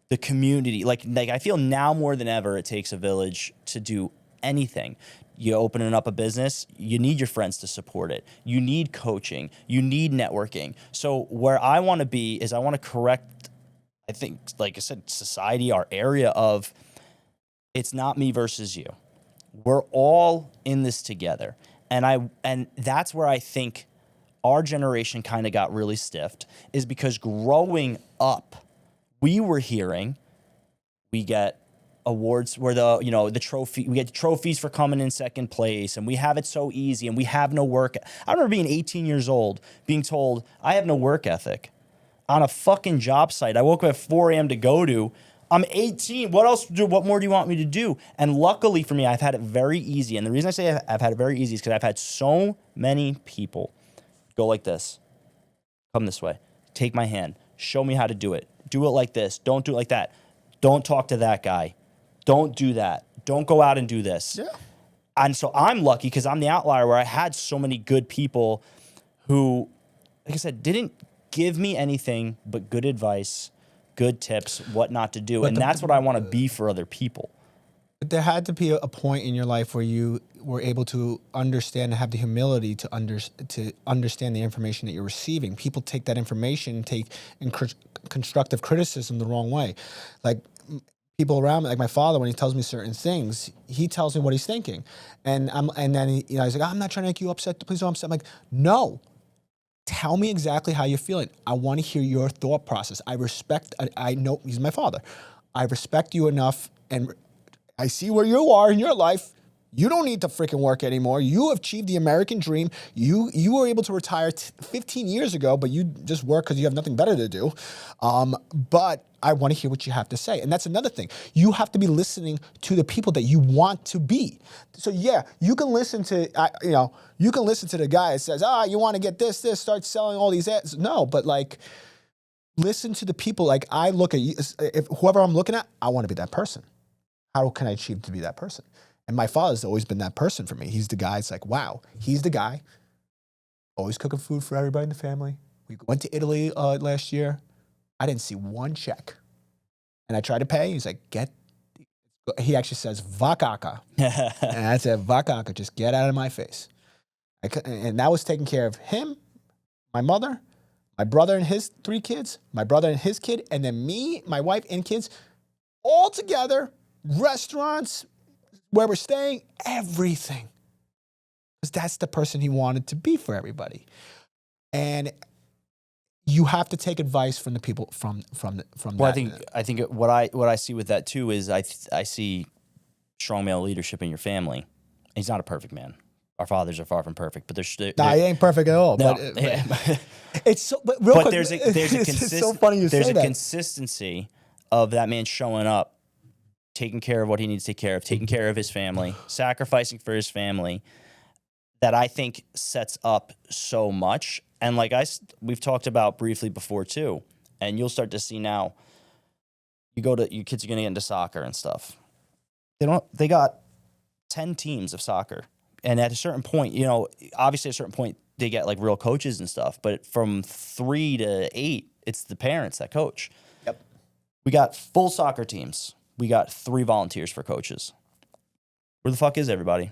the community. Like I feel now more than ever, it takes a village to do anything. You opening up a business, you need your friends to support it. You need coaching. You need networking. So where I want to be is I want to correct, I think, like I said, society, our area of, it's not me versus you. We're all in this together. And that's where I think our generation kind of got really stiffed, is because growing up, we were hearing we get awards where the trophy, we get trophies for coming in second place, and we have it so easy, and we have no work. I remember being 18 years old, being told I have no work ethic on a fucking job site. I woke up at 4 a.m. to go to. I'm 18. What more do you want me to do? And luckily for me, I've had it very easy. And the reason I say I've had it very easy is because I've had so many people go like this. Come this way. Take my hand. Show me how to do it. Do it like this. Don't do it like that. Don't talk to that guy. Don't do that. Don't go out and do this. Yeah. And so I'm lucky because I'm the outlier where I had so many good people who, like I said, didn't give me anything but good advice, good tips, what not to do. And that's what I want to be for other people. But there had to be a point in your life where you were able to understand and have the humility to understand the information that you're receiving. People take that information, constructive criticism the wrong way. Like, people around me, like my father, when he tells me certain things, he tells me what he's thinking. And then he's like, I'm not trying to make you upset. Please don't upset. I'm like, no. Tell me exactly how you're feeling. I want to hear your thought process. I know he's my father. I respect you enough, and I see where you are in your life. You don't need to freaking work anymore. You have achieved the American dream. You were able to retire 15 years ago, but you just work because you have nothing better to do. But I want to hear what you have to say. And that's another thing. You have to be listening to the people that you want to be. So yeah, you can listen to, you can listen to the guy that says, you want to get this, start selling all these ads. No, but like, listen to the people. Like, I look at you, if whoever I'm looking at, I want to be that person. How can I achieve to be that person? And my father's always been that person for me. He's the guy. It's like, wow, he's the guy. Always cooking food for everybody in the family. We went to Italy last year. I didn't see one check. And I tried to pay. He's like, He actually says vakaka, and I said vakaka, just get out of my face. And that was taking care of him, my mother, my brother and his 3 kids, my brother and his kid, and then me, my wife, and kids, all together, restaurants, where we're staying, everything. Because that's the person he wanted to be for everybody. And you have to take advice from the people from Well, that. I think what I see with that too is I see strong male leadership in your family. He's not a perfect man. Our fathers are far from perfect, but Nah, he ain't perfect at all. No, but it's so. But real quick, there's a it's so funny you say that. consistency of that man showing up, taking care of what he needs to take care of, taking care of his family, sacrificing for his family. That I think sets up so much. And like we've talked about briefly before too, and you'll start to see now. Your kids are gonna get into soccer and stuff. They got 10 teams of soccer. And at a certain point, obviously at a certain point, they get like real coaches and stuff. But from 3 to 8, it's the parents that coach. Yep. We got full soccer teams. We got 3 volunteers for coaches. Where the fuck is everybody?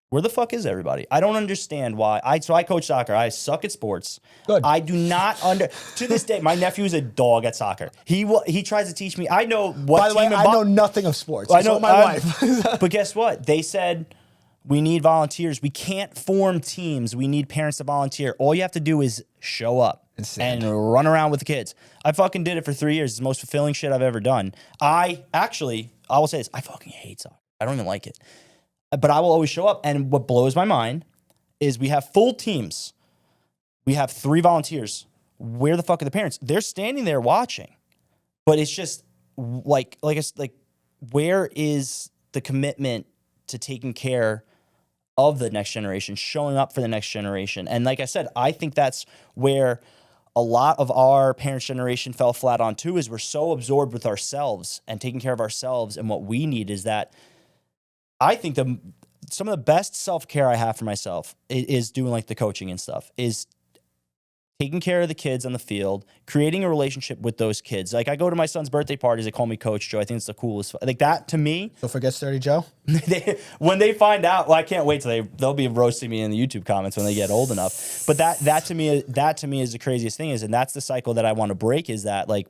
Where the fuck is everybody? I don't understand why. So I coach soccer. I suck at sports. Good. I do not to this day, my nephew is a dog at soccer. He tries to teach me. I know what By the way, team I know nothing of sports. I know So my wife. But guess what? They said, we need volunteers. We can't form teams. We need parents to volunteer. All you have to do is show up and run around with the kids. I fucking did it for 3 years. It's the most fulfilling shit I've ever done. I will say this. I fucking hate soccer. I don't even like it. But I will always show up. And what blows my mind is we have full teams. We have 3 volunteers. Where the fuck are the parents? They're standing there watching. But it's just like where is the commitment to taking care of the next generation, showing up for the next generation? And like I said, I think that's where a lot of our parents' generation fell flat on too, is we're so absorbed with ourselves and taking care of ourselves. And what we need is that I think some of the best self-care I have for myself is doing like the coaching and stuff, is taking care of the kids on the field, creating a relationship with those kids. Like I go to my son's birthday parties, they call me Coach Joe. I think it's the coolest. Like that to me. Don't forget Sturdy Joe. When they find out, well, I can't wait till they'll be roasting me in the YouTube comments when they get old enough. But that to me is the craziest thing and that's the cycle that I want to break, is that like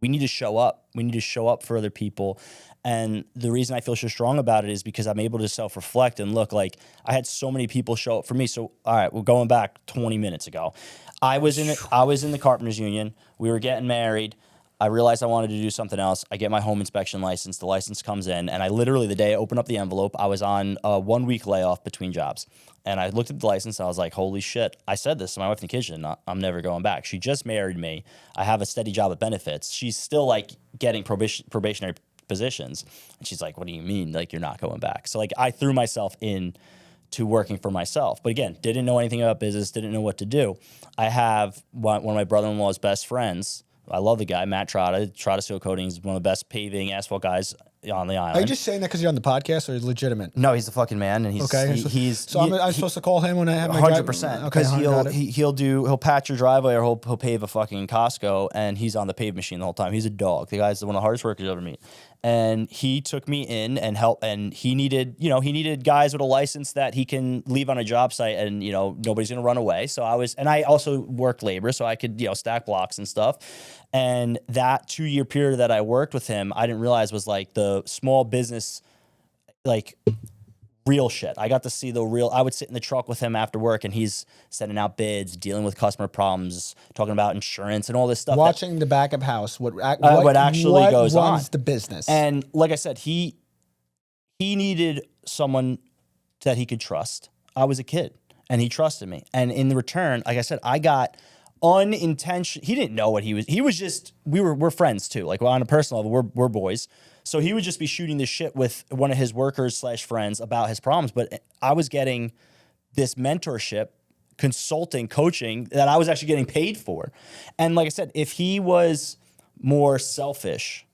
we need to show up. We need to show up for other people. And the reason I feel so strong about it is because I'm able to self-reflect and look, like I had so many people show up for me. So, all right, we're going back 20 minutes ago. I was in the Carpenters Union. We were getting married. I realized I wanted to do something else. I get my home inspection license. The license comes in, and I literally, the day I opened up the envelope, I was on a 1-week layoff between jobs. And I looked at the license, and I was like, holy shit. I said this to my wife in the kitchen, I'm never going back. She just married me. I have a steady job at benefits. She's still like getting probationary positions. And she's like, what do you mean? Like, you're not going back? So like I threw myself in to working for myself. But again, didn't know anything about business, didn't know what to do. I have one of my brother-in-law's best friends. I love the guy, Matt Trotta Steel Coating. He's one of the best paving asphalt guys on the island. Are you just saying that because you're on the podcast, or is it legitimate? No, he's the fucking man, and okay. I'm supposed to call him when I have my 100%. Because he'll patch your driveway, or he'll pave a fucking Costco, and he's on the pave machine the whole time. He's a dog. The guy's one of the hardest workers you'll ever meet. And he took me in and helped, and he needed guys with a license that he can leave on a job site, and nobody's gonna run away. So I also worked labor, so I could stack blocks and stuff. And that 2-year period that I worked with him, I didn't realize was like the small business, like real shit. I got to see the real. I would sit in the truck with him after work, and he's sending out bids, dealing with customer problems, talking about insurance and all this stuff. Watching the back of house, what actually goes on. The business. And like I said, he needed someone that he could trust. I was a kid, and he trusted me. And in the return, like I said, I got unintentional. He didn't know what he was just. We're friends too. Like, well, on a personal level, we're boys. So he would just be shooting this shit with one of his workers / friends about his problems. But I was getting this mentorship, consulting, coaching that I was actually getting paid for. And like I said, if he was more selfish,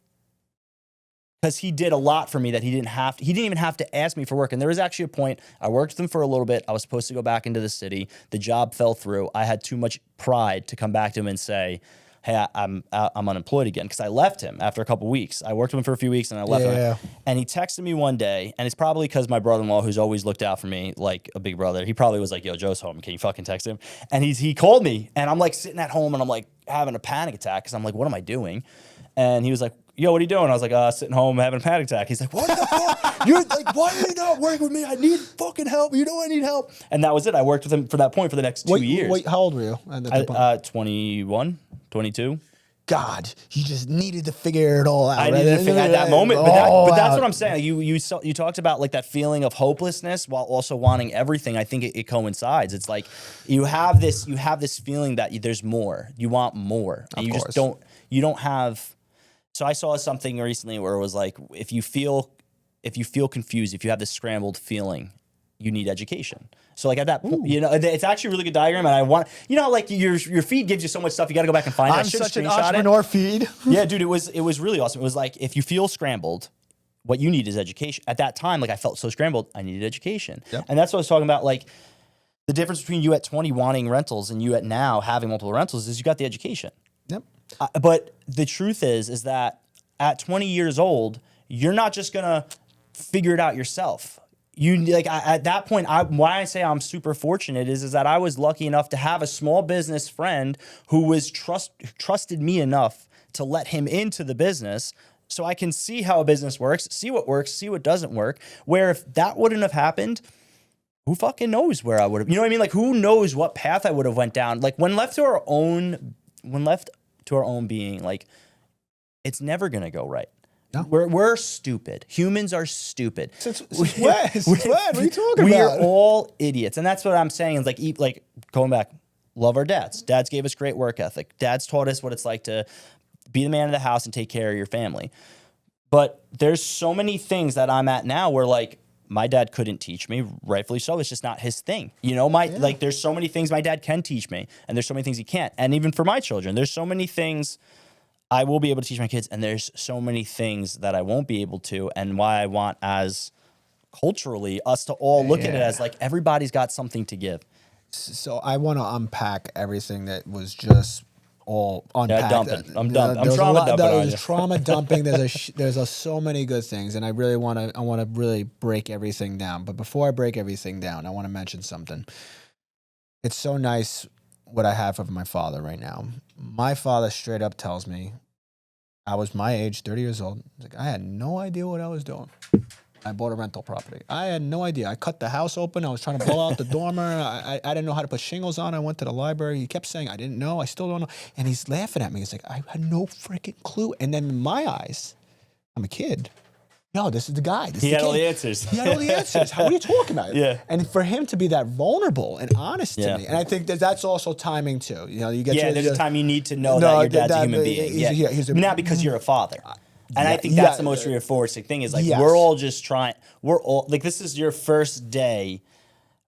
because he did a lot for me that he didn't even have to ask me for work. And there was actually a point, I worked with him for a little bit. I was supposed to go back into the city. The job fell through. I had too much pride to come back to him and say, hey, I'm unemployed again, because I left him after a couple weeks. I worked with him for a few weeks and I left him. And he texted me one day, and it's probably because my brother-in-law, who's always looked out for me like a big brother, he probably was like, yo, Joe's home. Can you fucking text him? And he called me, and I'm like sitting at home and I'm like having a panic attack because I'm like, what am I doing? And he was like, yo, what are you doing? I was like, sitting home having a panic attack. He's like, what the fuck? You're like, why are you not working with me? I need fucking help. You know I need help. And that was it. I worked with him for that point for the next 2 years. Wait, how old were you at that point? 21, 22. God, you just needed to figure it all out. I needed to figure at that moment. But that's what I'm saying. You talked about like that feeling of hopelessness while also wanting everything. I think it coincides. It's like you have this feeling that there's more. You want more. And you just don't have. So I saw something recently where it was like, if you feel confused, if you have this scrambled feeling, you need education. So like at that point, it's actually a really good diagram, and I want, like your feed gives you so much stuff, you got to go back and find it. I'm such an entrepreneur feed. Yeah, dude, it was really awesome. It was like, if you feel scrambled, what you need is education. At that time, like I felt so scrambled, I needed education. Yep. And that's what I was talking about. Like the difference between you at 20 wanting rentals and you at now having multiple rentals is you got the education. Yep. But the truth is that at 20 years old, you're not just gonna figure it out yourself. At that point, why I say I'm super fortunate is that I was lucky enough to have a small business friend who was trusted me enough to let him into the business, so I can see how a business works, see what doesn't work. Where if that wouldn't have happened, who fucking knows where I would have? You know what I mean? Like, who knows what path I would have went down? Like when left to our own being, like, it's never gonna go right. No. We're stupid. Humans are stupid. Since when? What are you talking about? We are all idiots, and that's what I'm saying. Is like going back. Love our dads. Dads gave us great work ethic. Dads taught us what it's like to be the man of the house and take care of your family. But there's so many things that I'm at now where like my dad couldn't teach me, rightfully so. It's just not his thing. Like there's so many things my dad can teach me, and there's so many things he can't. And even for my children, there's so many things I will be able to teach my kids, and there's so many things that I won't be able to, and why I want, as culturally, us to all look at it as like everybody's got something to give. So I want to unpack everything that was just all unpacked. Yeah, I'm dumping. I'm trauma dumping on you. There's trauma dumping. There's so many good things, and I want to really break everything down. But before I break everything down, I want to mention something. It's so nice what I have of my father right now. My father straight up tells me, I was my age, 30 years old. Like, I had no idea what I was doing. I bought a rental property. I had no idea. I cut the house open. I was trying to blow out the dormer. I didn't know how to put shingles on. I went to the library. He kept saying, I didn't know. I still don't know. And he's laughing at me. He's like, I had no freaking clue. And then in my eyes, I'm a kid. Yo, this is the guy. He had all the answers. He had all the answers. What are you talking about? Yeah. And for him to be that vulnerable and honest to me, and I think that's also timing too. You get there's a time you need to know that your dad's a human being. Not because you're a father. And I think that's the most reinforcing thing is like we're all just trying. We're all like, this is your first day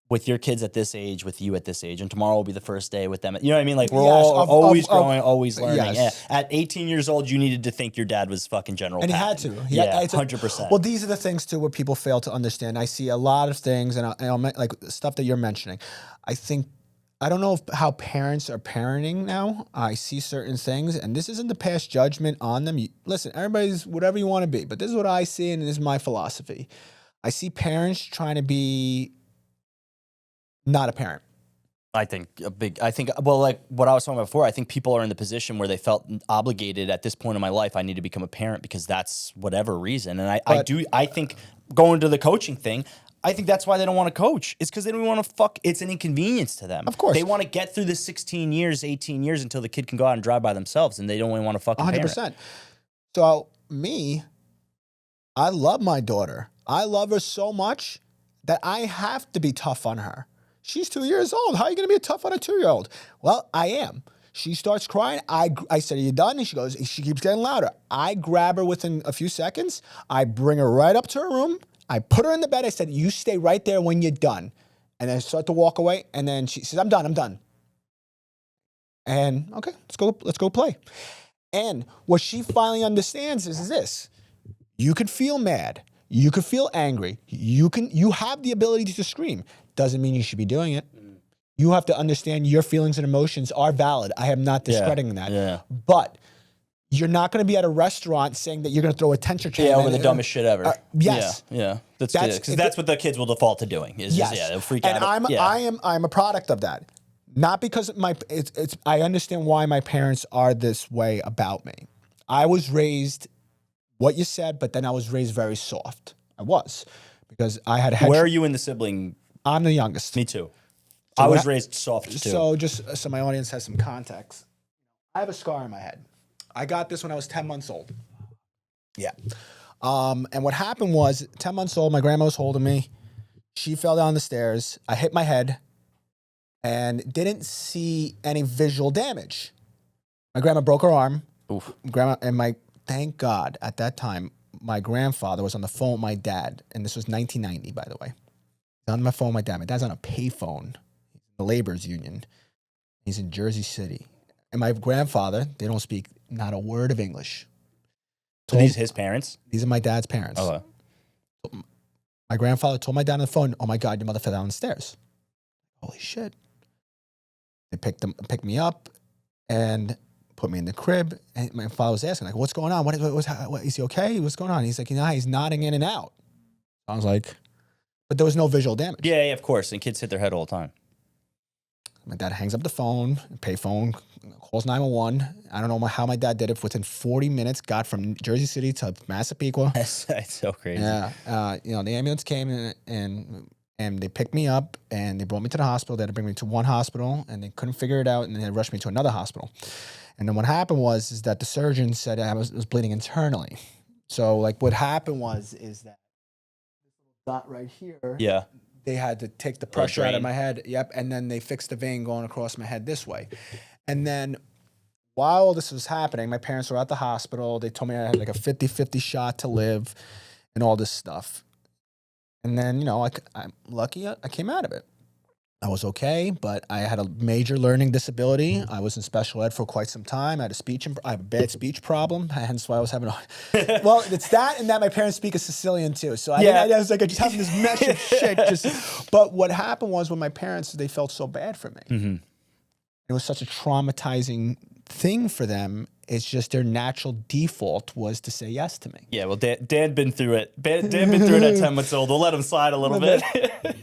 with your kids at this age, with you at this age, and tomorrow will be the first day with them. You know what I mean? Like we're always growing, always learning. Yes. Yeah. At 18 years old, you needed to think your dad was fucking General and Patton. He had to. 100%. Well, these are the things too where people fail to understand. I see a lot of things, and I'll like stuff that you're mentioning. I don't know how parents are parenting now. I see certain things, and this isn't to pass judgment on them. Listen, everybody's whatever you want to be, but this is what I see, and this is my philosophy. I see parents trying to be not a parent. Like what I was talking about before, I think people are in the position where they felt obligated at this point in my life, I need to become a parent because that's whatever reason. And I think going to the coaching thing, I think that's why they don't want to coach. It's because they don't want to it's an inconvenience to them. Of course. They want to get through the 16 years, 18 years until the kid can go out and drive by themselves, and they don't even want to fucking 100%. Parent. So I love my daughter. I love her so much that I have to be tough on her. She's 2 years old. How are you going to be tough on a 2-year-old? Well, I am. She starts crying. I said, are you done? And she keeps getting louder. I grab her within a few seconds. I bring her right up to her room. I put her in the bed. I said, you stay right there when you're done. And then I start to walk away. And then she says, I'm done. And okay, let's go play. And what she finally understands is this. You could feel mad. You could feel angry. You have the ability to scream. Doesn't mean you should be doing it. You have to understand your feelings and emotions are valid. I am not discrediting that. Yeah. But you're not going to be at a restaurant saying that you're going to throw a tension can. Yeah, over the dumbest shit ever. Yes. Yeah. That's what the kids will default to doing. They'll freak out. And I'm a product of that. Not because I understand why my parents are this way about me. I was raised what you said, but then I was raised very soft. I was, because I had Where are you in the sibling? I'm the youngest. Me too. I was raised soft too. So just so my audience has some context, I have a scar on my head. I got this when I was 10 months old. Yeah. And what happened was, 10 months old, my grandma was holding me. She fell down the stairs. I hit my head and didn't see any visual damage. My grandma broke her arm. Oof. Thank God, at that time, my grandfather was on the phone with my dad, and this was 1990, by the way. He's on my phone with my dad. My dad's on a payphone, the laborers union. He's in Jersey City. And my grandfather, they don't speak not a word of English. So these his parents? These are my dad's parents. Oh. My grandfather told my dad on the phone, "Oh my God, your mother fell down the stairs." Holy shit. They picked me up and put me in the crib. And my father was asking, like, "What's going on? What is he okay? What's going on?" He's like, he's nodding in and out. I was like, but there was no visual damage. Yeah, of course. And kids hit their head all the time. My dad hangs up the phone, payphone, calls 911. I don't know how my dad did it. Within 40 minutes, got from Jersey City to Massapequa. That's so crazy. Yeah. The ambulance came and they picked me up and they brought me to the hospital. They had to bring me to one hospital and they couldn't figure it out, and they rushed me to another hospital. And then what happened is that the surgeon said I was bleeding internally. So like what happened is that this little dot right here. Yeah. They had to take the pressure out of my head. Yep. And then they fixed the vein going across my head this way. And then while all this was happening, my parents were at the hospital. They told me I had like a 50-50 shot to live and all this stuff. And then, I'm lucky I came out of it. I was okay, but I had a major learning disability. I was in special ed for quite some time. I have a bad speech problem, hence why I was having well, it's that and that my parents speak a Sicilian too. So I was like, I just having this mesh of shit. But what happened was when my parents, they felt so bad for me. Mm-hmm. It was such a traumatizing thing for them. It's just their natural default was to say yes to me. Yeah, well, Dan been through it. Dan been through it at 10 months old. We'll let him slide a little bit.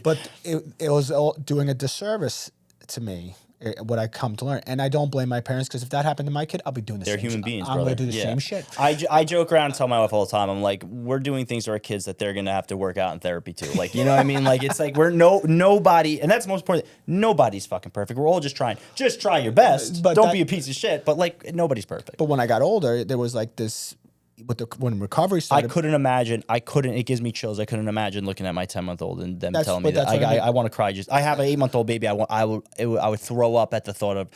But it was doing a disservice to me, what I come to learn. And I don't blame my parents, because if that happened to my kid, I'll be doing the same shit. They're human beings, I'm brother. going to do the same shit. I joke around and tell my wife all the time, I'm like, we're doing things to our kids that they're going to have to work out in therapy too. Like, you know what I mean? Like, it's like nobody, and that's the most important, nobody's fucking perfect. We're all just trying. Just try your best. But don't be a piece of shit. But like, nobody's perfect. But when I got older, there was like this, when recovery started. I couldn't imagine. It gives me chills. I couldn't imagine looking at my 10-month-old and them telling me that I want to cry. I have an 8-month-old baby. I would throw up at the thought of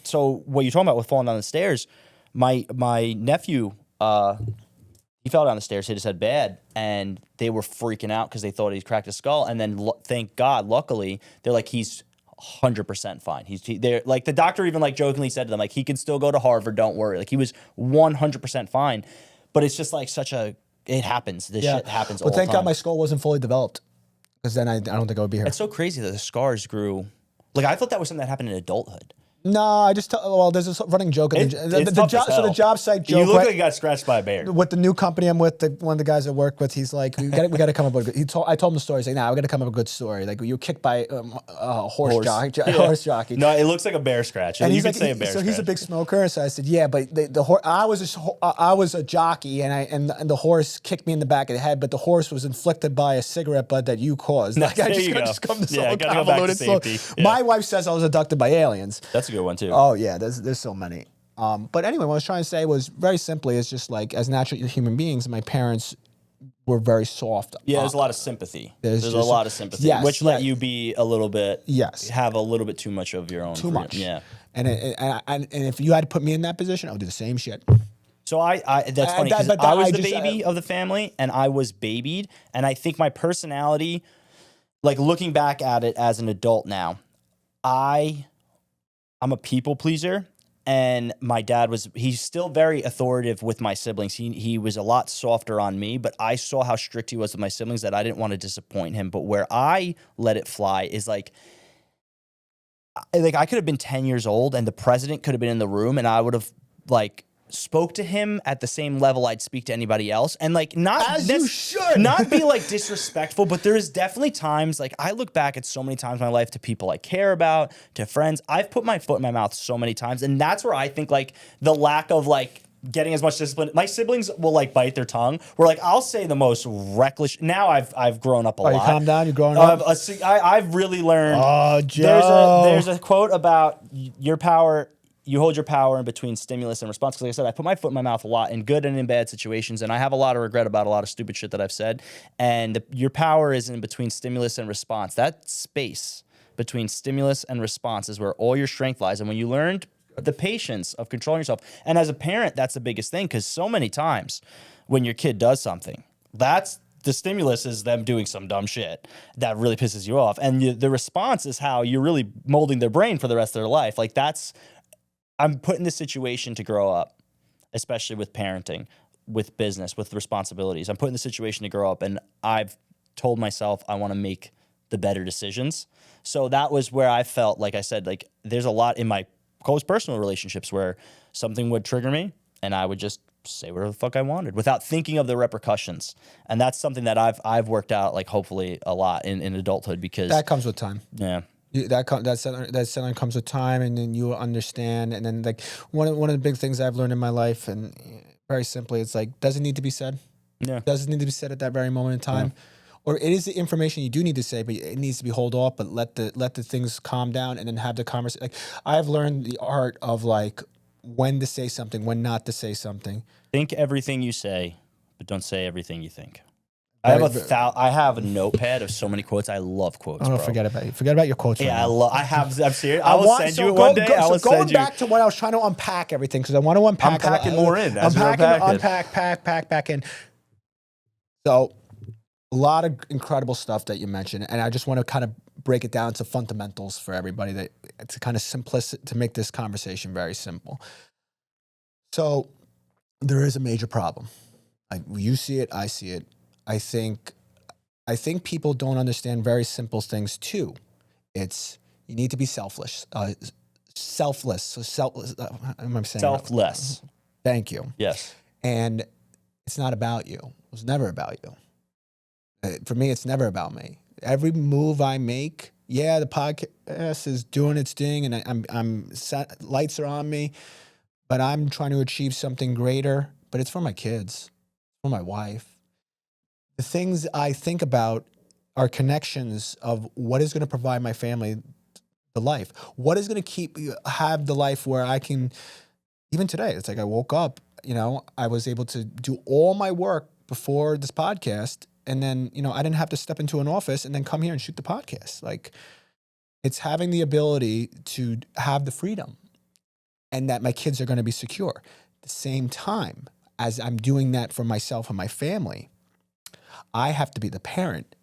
so what you're talking about with falling down the stairs, my nephew, he fell down the stairs, hit his head bad, and they were freaking out because they thought he cracked his skull. And then thank God, luckily, they're like, he's 100% fine. They're like, the doctor even like jokingly said to them, like, he can still go to Harvard, don't worry. Like, he was 100% fine. But it's just like it happens. This shit happens all the time. But thank God my skull wasn't fully developed, because then I don't think I would be here. It's so crazy that the scars grew. Like, I thought that was something that happened in adulthood. No, there's a running joke. The job site joke. You look like you got scratched by a bear. With the new company I'm with, one of the guys I work with, he's like, we got to come up with. I told him the story. He's like, we got to come up with a good story. Like, you were kicked by a horse jockey. No, it looks like a bear scratch. And you could say a bear so scratch. he's a big smoker. So I said, yeah, but the horse. I was a jockey, and the horse kicked me in the back of the head. But the horse was inflicted by a cigarette butt that you caused. Like, I just come to so gotta go back to safety. My wife says I was abducted by aliens. That's a good one too. Oh yeah. There's so many. But anyway, what I was trying to say was, very simply, it's just like, as natural human beings, my parents were very soft. Yeah, there's a lot of sympathy. There's a lot of sympathy, which let you be a little bit, have a little bit too much of your own. Too much. Yeah. And if you had to put me in that position, I would do the same shit. So that's funny, because I was the baby of the family, and I was babied, and I think my personality, like looking back at it as an adult now, I'm a people pleaser, and my dad he's still very authoritative with my siblings. He was a lot softer on me, but I saw how strict he was with my siblings that I didn't want to disappoint him. But where I let it fly is like, I could have been 10 years old and the president could have been in the room and I would have like spoke to him at the same level I'd speak to anybody else. And like, As you should. not be like disrespectful, but there is definitely times, like I look back at so many times in my life to people I care about, to friends. I've put my foot in my mouth so many times. And that's where I think like the lack of like getting as much discipline. My siblings will like bite their tongue. Where like I'll say the most reckless. Now I've grown up a lot. You calm down. You're growing up. I've really learned. Oh, Joe. There's a quote about your power. You hold your power in between stimulus and response. Because like I said, I put my foot in my mouth a lot in good and in bad situations. And I have a lot of regret about a lot of stupid shit that I've said. And your power is in between stimulus and response. That space between stimulus and response is where all your strength lies. And when you learned the patience of controlling yourself. And as a parent, that's the biggest thing. Because so many times when your kid does something, that's the stimulus is them doing some dumb shit that really pisses you off. And the response is how you're really molding their brain for the rest of their life. Like I'm put in this situation to grow up, especially with parenting, with business, with responsibilities. I'm put in the situation to grow up, and I've told myself I want to make the better decisions. So that was where I felt, like I said, like there's a lot in my close personal relationships where something would trigger me, and I would just say whatever the fuck I wanted without thinking of the repercussions. And that's something that I've worked out, like hopefully a lot in adulthood, because that comes with time. Yeah. That settling comes with time, and then you understand. And then like one of the big things I've learned in my life, and very simply, it's like doesn't need to be said. Yeah, doesn't need to be said at that very moment in time, or it is the information you do need to say, but it needs to be hold off. But let the things calm down, and then have the conversation. Like I've learned the art of like when to say something, when not to say something. Think everything you say, but don't say everything you think. I have a notepad of so many quotes. I love quotes. Oh, bro. Forget about you. Forget about your quotes. Yeah, right I'm serious. I will send you it one day. Going back to when I was trying to unpack everything, because I want to unpack. I'm packing more in. Pack in. So, a lot of incredible stuff that you mentioned, and I just want to kind of break it down to fundamentals for everybody to kind of to make this conversation very simple. So, there is a major problem. You see it. I see it. I think people don't understand very simple things too. It's you need to be selfless. Selfless. So selfless. I'm saying selfless. Thank you. Yes. And it's not about you. It was never about you. For me, it's never about me. Every move I make, the podcast is doing its thing, and I'm set, lights are on me, but I'm trying to achieve something greater. But it's for my kids, for my wife. The things I think about are connections of what is going to provide my family the life. What is going to have the life where I can, even today, it's like I woke up, I was able to do all my work before this podcast. And then, I didn't have to step into an office and then come here and shoot the podcast. Like, it's having the ability to have the freedom and that my kids are going to be secure. At the same time, as I'm doing that for myself and my family, I have to be the parent,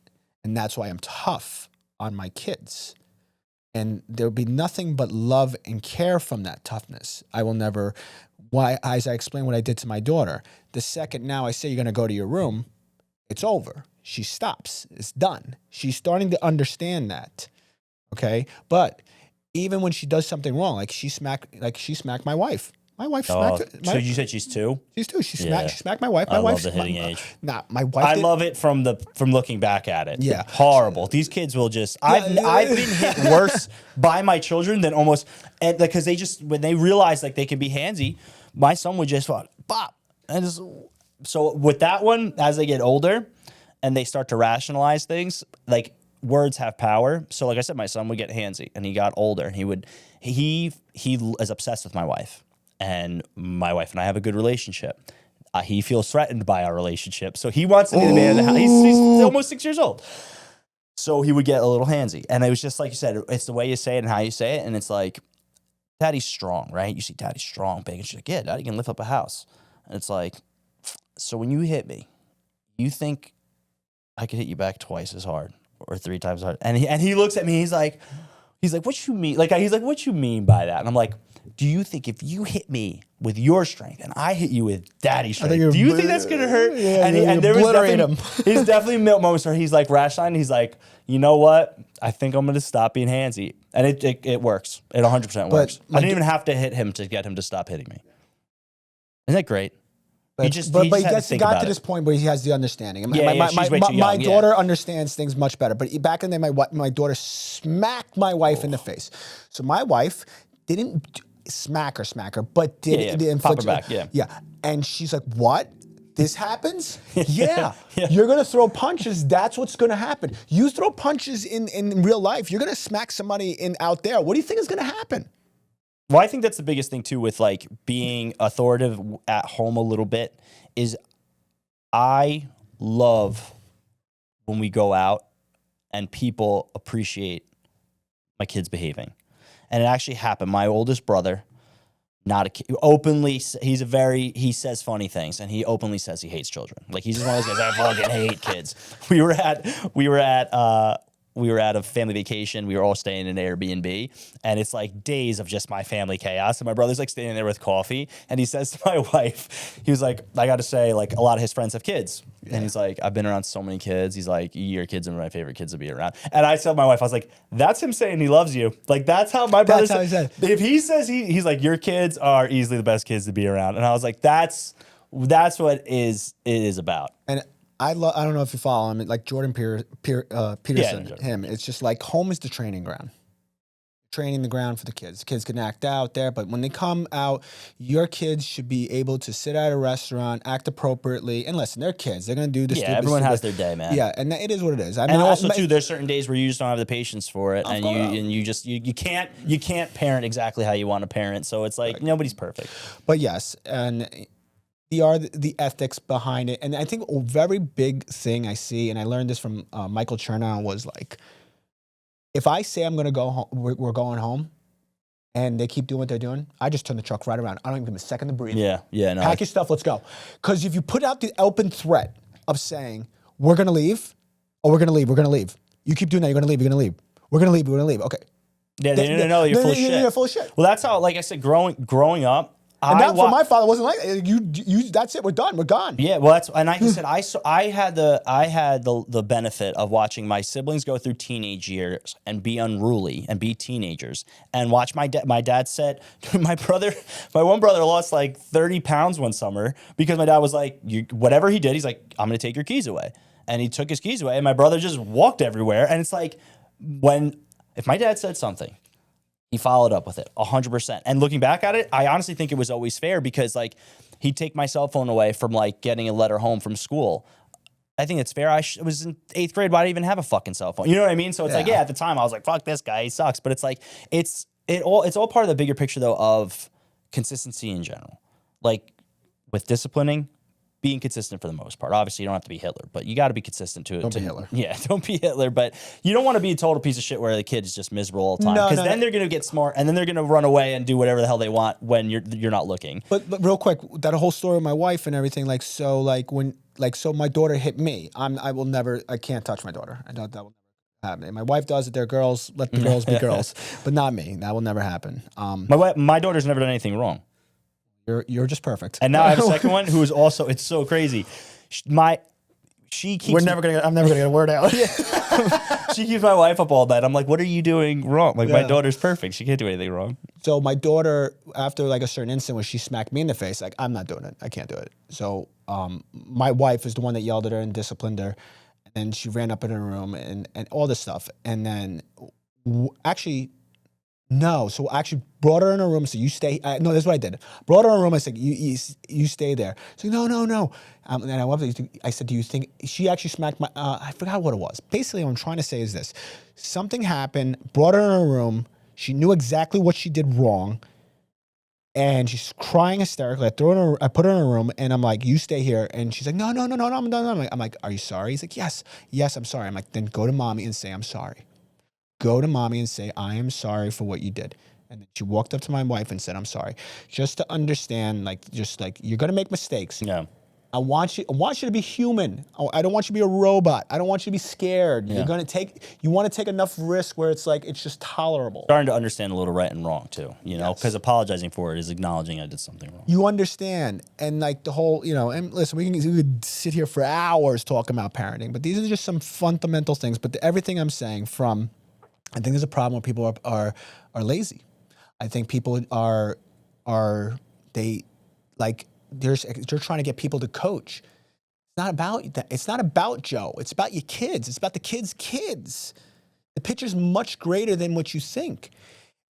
and that's why I'm tough on my kids. And there'll be nothing but love and care from that toughness. I will never, as I explained what I did to my daughter, the second now I say you're going to go to your room, it's over. She stops. It's done. She's starting to understand that, okay? But even when she does something wrong, like she smacked my wife. My wife smacked her. So you said she's 2? She's 2. She smacked my wife. I love the hitting age. My wife. I love it from looking back at it. Yeah. Horrible. These kids will just. I've been hit worse by my children than almost, because they just, when they realize like they can be handsy, my son would just bop. And just, so with that one, as they get older and they start to rationalize things, like words have power. So like I said, my son would get handsy, and he got older, and he is obsessed with my wife. And my wife and I have a good relationship. He feels threatened by our relationship. So he wants to be the man of the house. He's almost 6 years old. So he would get a little handsy. And it was just like you said, it's the way you say it and how you say it. And it's like, Daddy's strong, right? You see Daddy's strong, big. And she's like, yeah, Daddy can lift up a house. And it's like, so when you hit me, you think I could hit you back twice as hard or 3 times as hard? And he looks at me, he's like, He's like, what you mean? Like, he's like, what you mean by that? And I'm like, do you think if you hit me with your strength and I hit you with daddy's strength, do you think that's gonna hurt? Yeah, and there was obliterate definitely, he's definitely moments where he's like rationalizing. He's like, you know what? I think I'm gonna stop being handsy, and it works. It 100% works. I didn't even have to hit him to get him to stop hitting me. Isn't that great? But he got to this point where he has the understanding. My daughter understands things much better. But back in the day, my daughter smacked my wife in the face. So my wife didn't smack her, but did pop her back, yeah. And she's like, "What? This happens? Yeah. You're gonna throw punches. That's what's gonna happen. You throw punches in real life. You're gonna smack somebody out there. What do you think is gonna happen?" Well, I think that's the biggest thing too with like being authoritative at home a little bit is I love when we go out and people appreciate my kids behaving. And it actually happened. My oldest brother, not a kid, openly, he says funny things and he openly says he hates children. Like he's just one of those guys, I fucking hate kids. We were at a family vacation. We were all staying in an Airbnb, and it's like days of just my family chaos. And my brother's like standing there with coffee, and he says to my wife, he was like, I got to say, like a lot of his friends have kids. Yeah. And he's like, I've been around so many kids. He's like, your kids are my favorite kids to be around. And I told my wife, I was like, that's him saying he loves you. Like that's how my brother said. If he says he's like, your kids are easily the best kids to be around. And I was like, that's what it is about. And I don't know if you follow him, like Jordan Peterson, him. It's just like home is the training ground. Training the ground for the kids. Kids can act out there, but when they come out, your kids should be able to sit at a restaurant, act appropriately, and listen, they're kids. They're going to do this. Yeah, everyone has their day, man. Yeah, and it is what it is. And also, too, there's certain days where you just don't have the patience for it, and you can't parent exactly how you want to parent, so it's like nobody's perfect. But yes, and the ethics behind it. And I think a very big thing I see, and I learned this from Michael Chernow, was like, if I say I'm going to go home, we're going home, and they keep doing what they're doing, I just turn the truck right around. I don't even give them a second to breathe. Yeah. No. Pack your stuff, let's go. Because if you put out the open threat of saying, we're going to leave, or we're going to leave. You keep doing that, you're going to leave, We're going to leave. Okay. Yeah, no, you're full of shit. You're full of shit. Well, that's how, like I said, growing up, and that for my father wasn't like that. You. That's it. We're done. We're gone. Yeah. Well, like I said, I had the benefit of watching my siblings go through teenage years and be unruly and be teenagers, and watch my dad said, my one brother lost like 30 pounds one summer because my dad was like, whatever he did, he's like, I'm gonna take your keys away, and he took his keys away, and my brother just walked everywhere, and it's like if my dad said something, he followed up with it 100%. And looking back at it, I honestly think it was always fair because like he'd take my cell phone away from like getting a letter home from school. I think it's fair. I was in 8th grade. Why did I even have a fucking cell phone? You know what I mean? So it's like, at the time I was like, fuck this guy, he sucks. But it's like, it's all part of the bigger picture though of consistency in general. Like with disciplining, being consistent for the most part. Obviously, you don't have to be Hitler, but you got to be consistent to it. Don't be Hitler. Yeah, don't be Hitler. But you don't want to be a total piece of shit where the kid is just miserable all the time. Because then they're going to get smart, and then they're going to run away and do whatever the hell they want when you're not looking. But real quick, that whole story with my wife and everything, so my daughter hit me. I can't touch my daughter. That will never happen. My wife does it. They're girls. Let the girls be girls. But not me. That will never happen. My daughter's never done anything wrong. You're just perfect. And now I have a second one who is also, it's so crazy. I'm never gonna get a word out. She keeps my wife up all night. I'm like, what are you doing wrong? Like my daughter's perfect. She can't do anything wrong. So my daughter, after like a certain incident where she smacked me in the face, like I'm not doing it. I can't do it. So my wife is the one that yelled at her and disciplined her. And then she ran up in her room and all this stuff. And then So I actually brought her in her room. So you stay. No, that's what I did. Brought her in her room. I said, you stay there. So no. And then I said, do you think she actually smacked my? I forgot what it was. Basically, what I'm trying to say is this: something happened. Brought her in her room. She knew exactly what she did wrong, and she's crying hysterically. I put her in her room, and I'm like, you stay here. And she's like, no, I'm done. I'm like, are you sorry? He's like, yes, I'm sorry. I'm like, then go to mommy and say I'm sorry. Go to mommy and say, I am sorry for what you did. And then she walked up to my wife and said, I'm sorry. Just to understand, you're going to make mistakes. Yeah. I want you to be human. I don't want you to be a robot. I don't want you to be scared. Yeah. You want to take enough risk where it's like, it's just tolerable. Starting to understand a little right and wrong too, you know, because apologizing for it is acknowledging I did something wrong. You understand. And like the whole, you know, and listen, we could sit here for hours talking about parenting, but these are just some fundamental things. But everything I'm saying I think there's a problem where people are lazy. I think people they're trying to get people to coach. It's not about that. It's not about Joe. It's about your kids. It's about the kids' kids. The picture's much greater than what you think.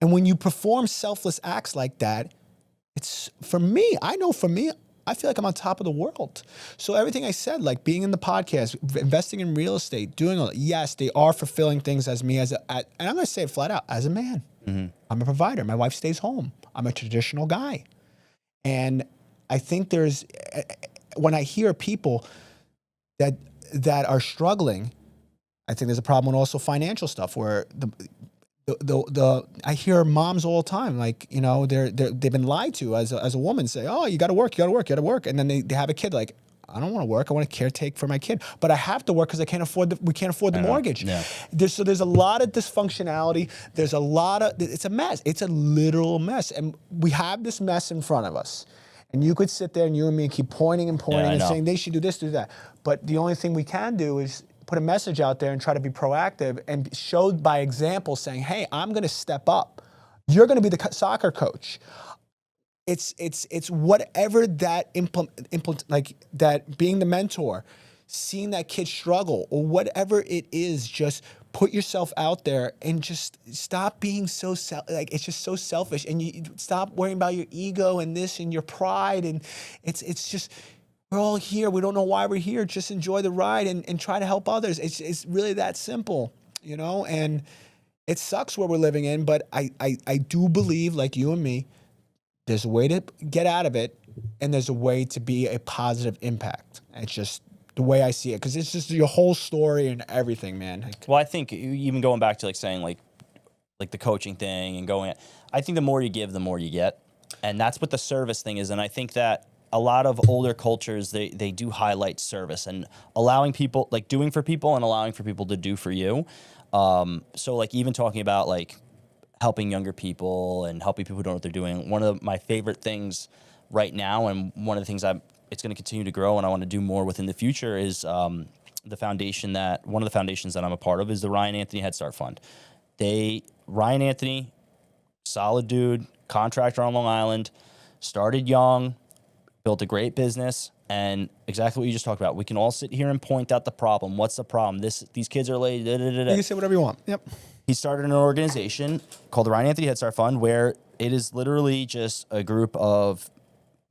And when you perform selfless acts like that, it's, for me, I feel like I'm on top of the world. So everything I said, like being in the podcast, investing in real estate, doing all that, yes, they are fulfilling things as me, and I'm going to say it flat out, as a man. Mm-hmm. I'm a provider. My wife stays home. I'm a traditional guy. And I think when I hear people that are struggling, I think there's a problem with also financial stuff where I hear moms all the time, like, you know, they've been lied to as a woman, say, oh, you got to work. And then they have a kid, like, I don't want to work. I want to caretake for my kid, but I have to work because we can't afford the mortgage. Yeah. There's a lot of dysfunctionality. It's a mess. It's a literal mess. And we have this mess in front of us. And you could sit there and you and me keep pointing and saying they should do this, do that. But the only thing we can do is put a message out there and try to be proactive and show by example, saying, hey, I'm going to step up. You're going to be the soccer coach. It's whatever that like that, being the mentor, seeing that kid struggle, or whatever it is, just put yourself out there and just stop being so it's just so selfish, and you stop worrying about your ego and this and your pride, and it's just, we're all here. We don't know why we're here. Just enjoy the ride and try to help others. It's really that simple, you know. And it sucks where we're living in, but I do believe, like you and me, there's a way to get out of it, and there's a way to be a positive impact. It's just the way I see it, because it's just your whole story and everything, man. Well, I think even going back to like saying like the coaching thing and I think the more you give, the more you get, and that's what the service thing is. And I think that a lot of older cultures, they do highlight service and allowing people, like doing for people and allowing for people to do for you. So like even talking about like helping younger people and helping people who don't know what they're doing. One of my favorite things right now, and one of the things it's going to continue to grow and I want to do more with in the future, is one of the foundations that I'm a part of is the Ryan Anthony Head Start Fund. Ryan Anthony, solid dude, contractor on Long Island, started young, built a great business, and exactly what you just talked about. We can all sit here and point out the problem. What's the problem? These kids are late. You can say whatever you want. Yep. He started an organization called the Ryan Anthony Head Start Fund, where it is literally just a group of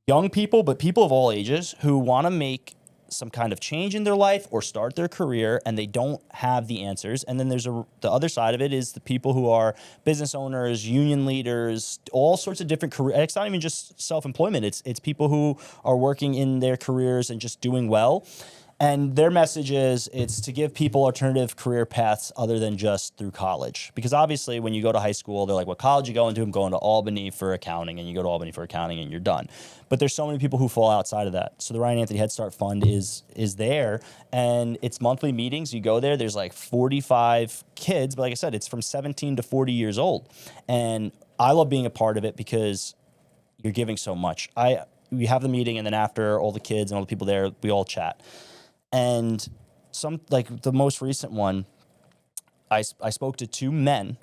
young people, but people of all ages, who want to make some kind of change in their life or start their career, and they don't have the answers. And then there's the other side of it is the people who are business owners, union leaders, all sorts of different careers. It's not even just self-employment. It's people who are working in their careers and just doing well. And their message is it's to give people alternative career paths other than just through college. Because obviously when you go to high school, they're like, what college you going to? I'm going to Albany for accounting, and you go to Albany for accounting and you're done. But there's so many people who fall outside of that. So the Ryan Anthony Head Start Fund is there, and it's monthly meetings. You go there, there's like 45 kids, but like I said, it's from 17 to 40 years old. And I love being a part of it because you're giving so much. We have the meeting, and then after, all the kids and all the people there, we all chat. And like the most recent one, I spoke to two men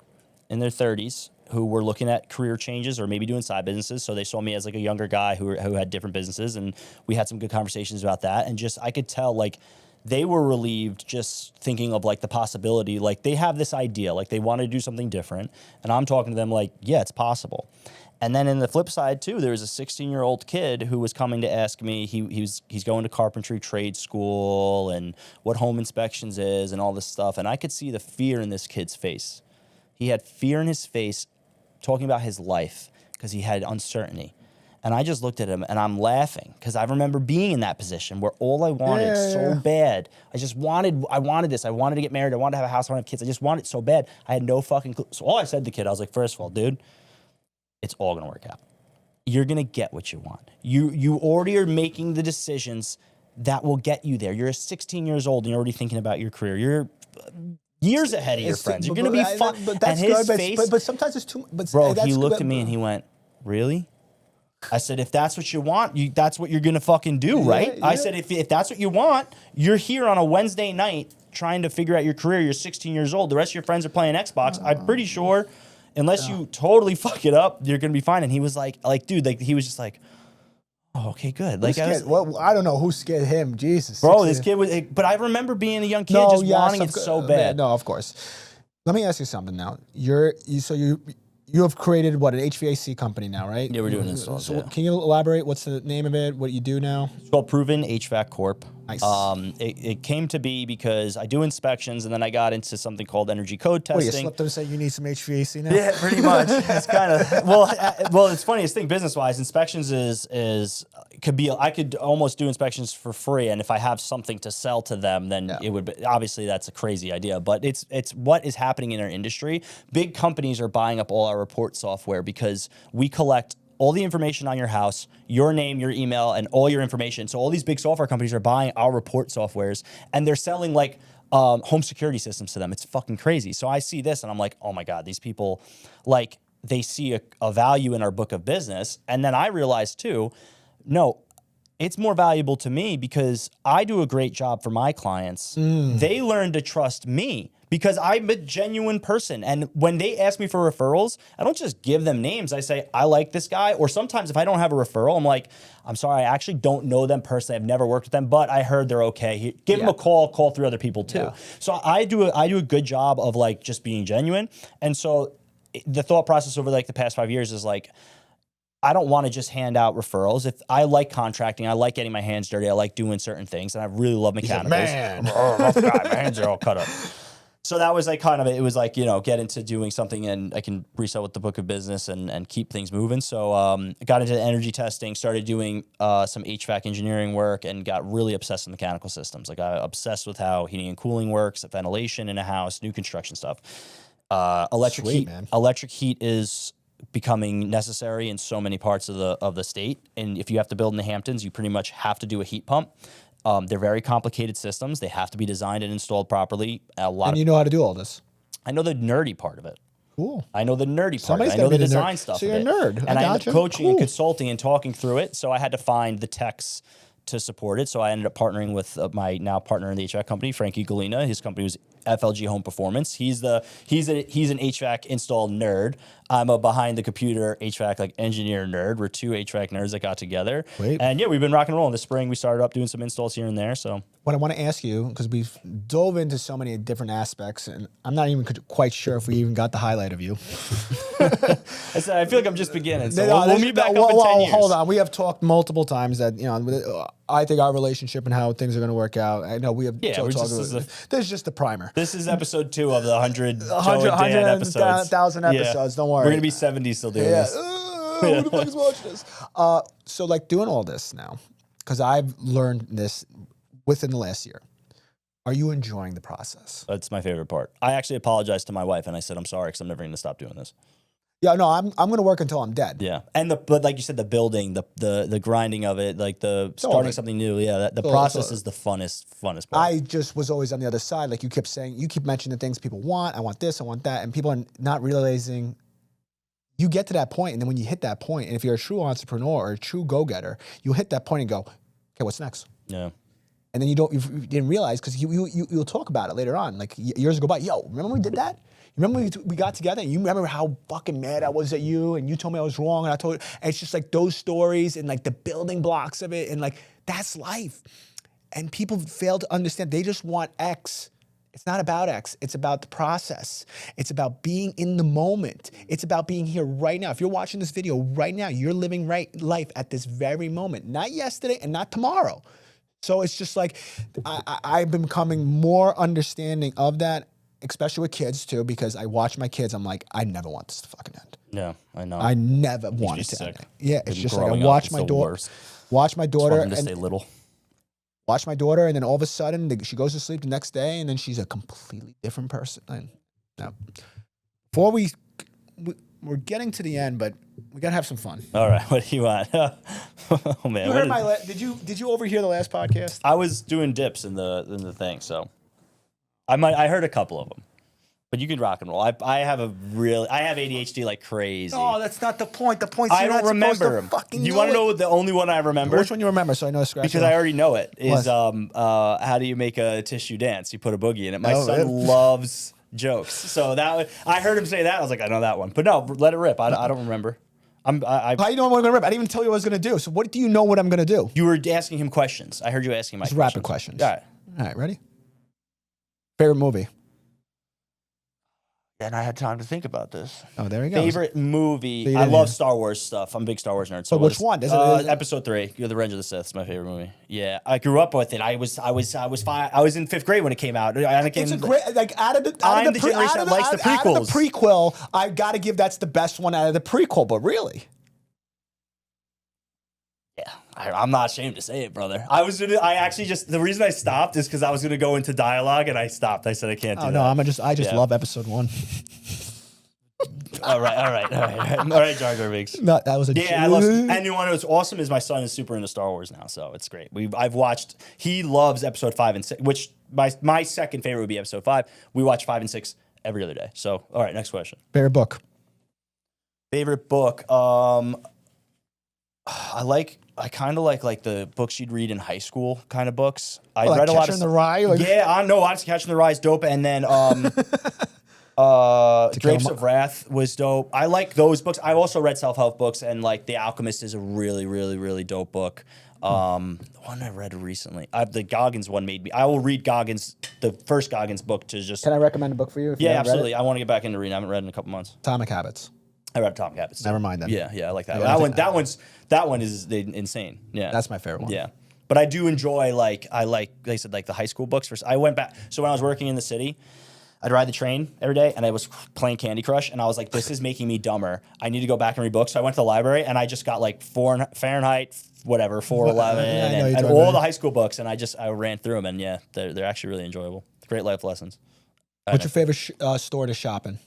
in their 30s who were looking at career changes or maybe doing side businesses. So they saw me as like a younger guy who had different businesses, and we had some good conversations about that. And just, I could tell like they were relieved just thinking of like the possibility, like they have this idea, like they want to do something different. And I'm talking to them like, yeah, it's possible. And then in the flip side too, there was a 16-year-old kid who was coming to ask me, he's going to carpentry trade school and what home inspections is and all this stuff. And I could see the fear in this kid's face. He had fear in his face talking about his life because he had uncertainty. And I just looked at him and I'm laughing because I remember being in that position where all I wanted so bad. I wanted this. I wanted to get married. I wanted to have a house. I wanted kids. I just wanted it so bad. I had no fucking clue. So all I said to the kid, I was like, first of all, dude, it's all going to work out. You're going to get what you want. You already are making the decisions that will get you there. You're 16 years old and you're already thinking about your career. You're years ahead of your friends. You're going to be fun. But that's and his good. face, But sometimes it's too. But bro, that's he looked good, at me and he went, "Really?" I said, "If that's what you want, that's what you're going to fucking do, right?" Yeah. I said, if that's what you want, you're here on a Wednesday night trying to figure out your career. You're 16 years old. The rest of your friends are playing Xbox. I'm pretty sure, unless you totally fuck it up, you're going to be fine. And he was like, dude, like, he was just like, "Oh, okay, good." Like, well, I don't know who scared him. Jesus, bro, this kid was. But I remember being a young kid wanting it so bad. No, of course. Let me ask you something now. You have created what, an HVAC company now, right? Yeah, we're doing installs. So can you elaborate? What's the name of it? What you do now? It's called Proven HVAC Corp. Nice. It came to be because I do inspections, and then I got into something called energy code testing. What, you slept up and said you need some HVAC now? Yeah, pretty much. It's kind of well. It's funny. Thing business wise, inspections could be. I could almost do inspections for free, and if I have something to sell to them, then it would be. Obviously, that's a crazy idea, but it's what is happening in our industry. Big companies are buying up all our report software because we collect all the information on your house, your name, your email, and all your information. So all these big software companies are buying our report softwares, and they're selling like home security systems to them. It's fucking crazy. So I see this, and I'm like, oh my God, these people, like, they see a value in our book of business. And then I realized too, no, it's more valuable to me because I do a great job for my clients. They learn to trust me because I'm a genuine person. And when they ask me for referrals, I don't just give them names. I say, I like this guy. Or sometimes if I don't have a referral, I'm like, I'm sorry, I actually don't know them personally. I've never worked with them, but I heard they're okay. Give them a call 3 other people too. So I do a good job of like just being genuine. And so the thought process over like the past 5 years is like, I don't want to just hand out referrals. If I like contracting, I like getting my hands dirty, I like doing certain things, and I really love mechanicals. Man, rough guy, my hands are all cut up. So that was like kind of it. It was like, get into doing something and I can resell with the book of business and keep things moving. So I got into energy testing, started doing some HVAC engineering work, and got really obsessed with mechanical systems. Like I obsessed with how heating and cooling works, ventilation in a house, new construction stuff. Electric heat is becoming necessary in so many parts of the state. And if you have to build in the Hamptons, you pretty much have to do a heat pump. They're very complicated systems. They have to be designed and installed properly. And you know how to do all this? I know the nerdy part of it. Cool. I know the nerdy part. Somebody's I know the gotta be the design nerd. stuff. So you're of a it. nerd. And I ended gotcha. up coaching Cool. and consulting and talking through it. So I had to find the techs to support it. So I ended up partnering with my now partner in the HVAC company, Frankie Galina. His company was FLG Home Performance. He's an HVAC install nerd. I'm a behind the computer HVAC like engineer nerd. We're 2 HVAC nerds that got together. And yeah, we've been rock and rolling. This spring we started up doing some installs here and there. So what I want to ask you, because we've dove into so many different aspects, and I'm not even quite sure if we even got the highlight of you. I feel like I'm just beginning. So we'll meet back up in 10 years. Hold on. We have talked multiple times that, I think our relationship and how things are going to work out. I know we have this is just the primer. This is episode 2 of the 100 Joe and Dan episodes. 1,000 episodes. Don't worry. We're going to be 70 still doing this. Who the fuck is watching this? So like doing all this now, because I've learned this within the last year. Are you enjoying the process? That's my favorite part. I actually apologized to my wife and I said, I'm sorry because I'm never going to stop doing this. Yeah, no, I'm going to work until I'm dead. Yeah. And but like you said, the building, the grinding of it, like the starting something new. Yeah. The process is the funnest part. I just was always on the other side. Like you keep mentioning the things people want. I want this, I want that. And people are not realizing you get to that point, and then when you hit that point, and if you're a true entrepreneur or a true go-getter, you hit that point and go, okay, what's next? Yeah. And then you didn't realize, because you'll talk about it later on. Like years go by, yo, remember when we did that? Remember we got together and you remember how fucking mad I was at you and you told me I was wrong and I told you, and it's just like those stories and like the building blocks of it, and like that's life. And people fail to understand. They just want X. It's not about X. It's about the process. It's about being in the moment. It's about being here right now. If you're watching this video right now, you're living life at this very moment, not yesterday and not tomorrow. So it's just like I've been becoming more understanding of that, especially with kids too, because I watch my kids. I'm like, I never want this to fucking end. Yeah, I know. I never want it to end. Yeah, it's just like I watch my daughter. And stay little. Watch my daughter, and then all of a sudden she goes to sleep the next day, and then she's a completely different person. Now, before we're getting to the end, but We gotta have some fun. All right, what do you want? Oh man, You heard did you overhear the last podcast? I was doing dips in the thing, so I heard a couple of them. But you can rock and roll. I have ADHD like crazy. Oh, that's not the point. The point. I don't remember him. You want to know the only one I remember? Which one you remember? So I know to scratch Because it I off. already know it. Is What? how do you make a tissue dance? You put a boogie in it. My Oh, son yeah. loves jokes, so I heard him say that. I was like, I know that one, but no, let it rip. I don't remember. How you know what I'm gonna remember? I didn't even tell you what I was gonna do. So what do you know what I'm gonna do? You were asking him questions. I heard you asking my It's questions. rapid questions. All right. All right, ready? Favorite movie? And I had time to think about this. Oh, there you go. Favorite movie? So you I didn't love hear. Star Wars stuff. I'm a big Star Wars nerd. But which one? Is it- Episode 3. You're the Revenge of the Sith. It's my favorite movie. Yeah, I grew up with it. I was in 5th grade when it came out. It's a great out of the I'm the generation that likes the out of the prequels. prequel. I gotta give that's the best one out of the prequel. But really, Yeah, I'm not ashamed to say it, brother. I actually just the reason I stopped is because I was gonna go into dialogue and I stopped. I said I can't do oh that. no, I just Yeah. love episode 1. All right, Jar Jar Binks. No, that was a Yeah, I love. And you know what's awesome is my son is super into Star Wars now, so it's great. I've watched. He loves episode 5 and 6, which my second favorite would be episode 5. We watch 5 and 6 every other day. So, all right, next question. favorite book. Favorite book. I kind of like the books you'd read in high school kind of books. I Like read a lot Catcher of in the Rye? Like- yeah, I know. Honestly, Catching the Rye is dope, and then Grapes of Wrath was dope. I like those books. I also read self-help books, and like The Alchemist is a really, really, really dope book. The one I read recently, the Goggins one made me. I will read the first Goggins book to just. Can I recommend a book for you? If you Yeah, haven't read absolutely. it? I want to get back into reading. I haven't read in a couple months. Atomic Habits. I read Atomic Habits. Never mind then. Yeah, I like that. Yeah, That one is insane. Yeah, That's my favorite one. Yeah, but I do enjoy like I said, like the high school books. I went back. So when I was working in the city, I'd ride the train every day, and I was playing Candy Crush, and I was like, this is making me dumber. I need to go back and read books. So I went to the library, and I just got like Fahrenheit, whatever, 411, Yeah, I know and you're talking all about the it. high school books, and I ran through them, and yeah, they're actually really enjoyable. Great life lessons. What's your favorite store to shop in?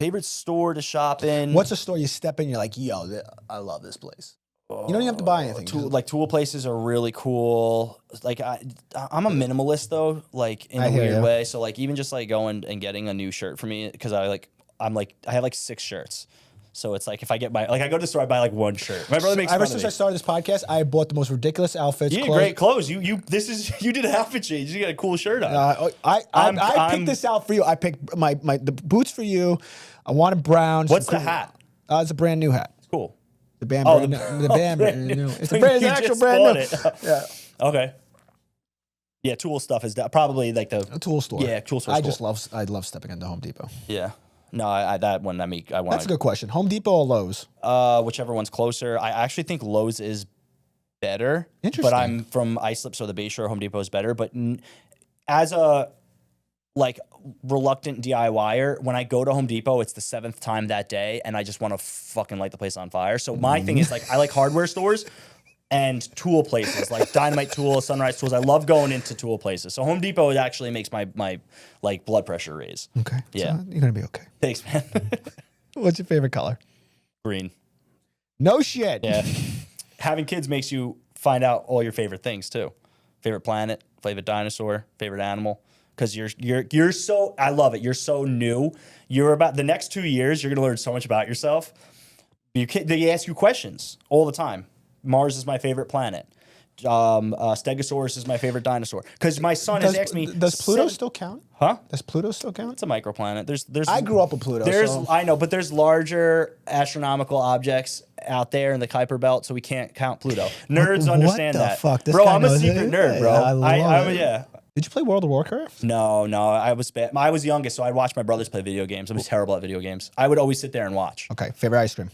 Favorite store to shop in? What's a store you step in? You're like, yo, I love this place. You don't even have to buy anything. Tool places are really cool. Like I'm a minimalist though, like in I a hear weird ya. way. So like even just like going and getting a new shirt for me because I have like 6 shirts. So it's like if I get I go to the store, I buy like 1 shirt. My brother makes fun Ever of since me. I started this podcast, I bought the most ridiculous outfits. You get clothes. great clothes. You did an outfit change. You got a cool shirt on. I picked this out for you. I picked the boots for you. I wanted brown. What's some the hat? It's a brand new hat. Cool. The band. Oh, the band. brand Brand new. new. It's a brand. It's You an actual just brand bought new. it. Yeah. Okay. Yeah, tool stuff is probably like A tool store. Yeah, tool store. I love stepping into Home Depot. Yeah. No, that one I want. That's a good question. Home Depot or Lowe's? Whichever one's closer. I actually think Lowe's is better. Interesting. But I'm from Islip, so the Bayshore Home Depot is better. But as a like reluctant DIYer, when I go to Home Depot, it's the 7th time that day, and I just want to fucking light the place on fire. So my thing is like I like hardware stores and tool places like Dynamite Tools, Sunrise Tools. I love going into tool places. So Home Depot actually makes my like blood pressure raise. Okay. Yeah. So you're gonna be okay. Thanks, man. What's your favorite color? Green. No shit. Yeah. Having kids makes you find out all your favorite things too. Favorite planet, favorite dinosaur, favorite animal. Because you're so, I love it. You're so new. You're about the next 2 years. You're gonna learn so much about yourself. They ask you questions all the time. Mars is my favorite planet. Stegosaurus is my favorite dinosaur. Because my son has asked me, Does Pluto still count? huh? Does Pluto still count? It's a microplanet. There's. I grew up with Pluto. So I know, but there's larger astronomical objects out there in the Kuiper Belt, so we can't count Pluto. Nerds What understand the that. fuck? This Bro, guy I'm a knows secret it. nerd, bro. I love it. Yeah. did you play World of Warcraft? No, I was bad. I was youngest, so I'd watch my brothers play video games. I was terrible at video games. I would always sit there and watch. Okay. Favorite ice cream?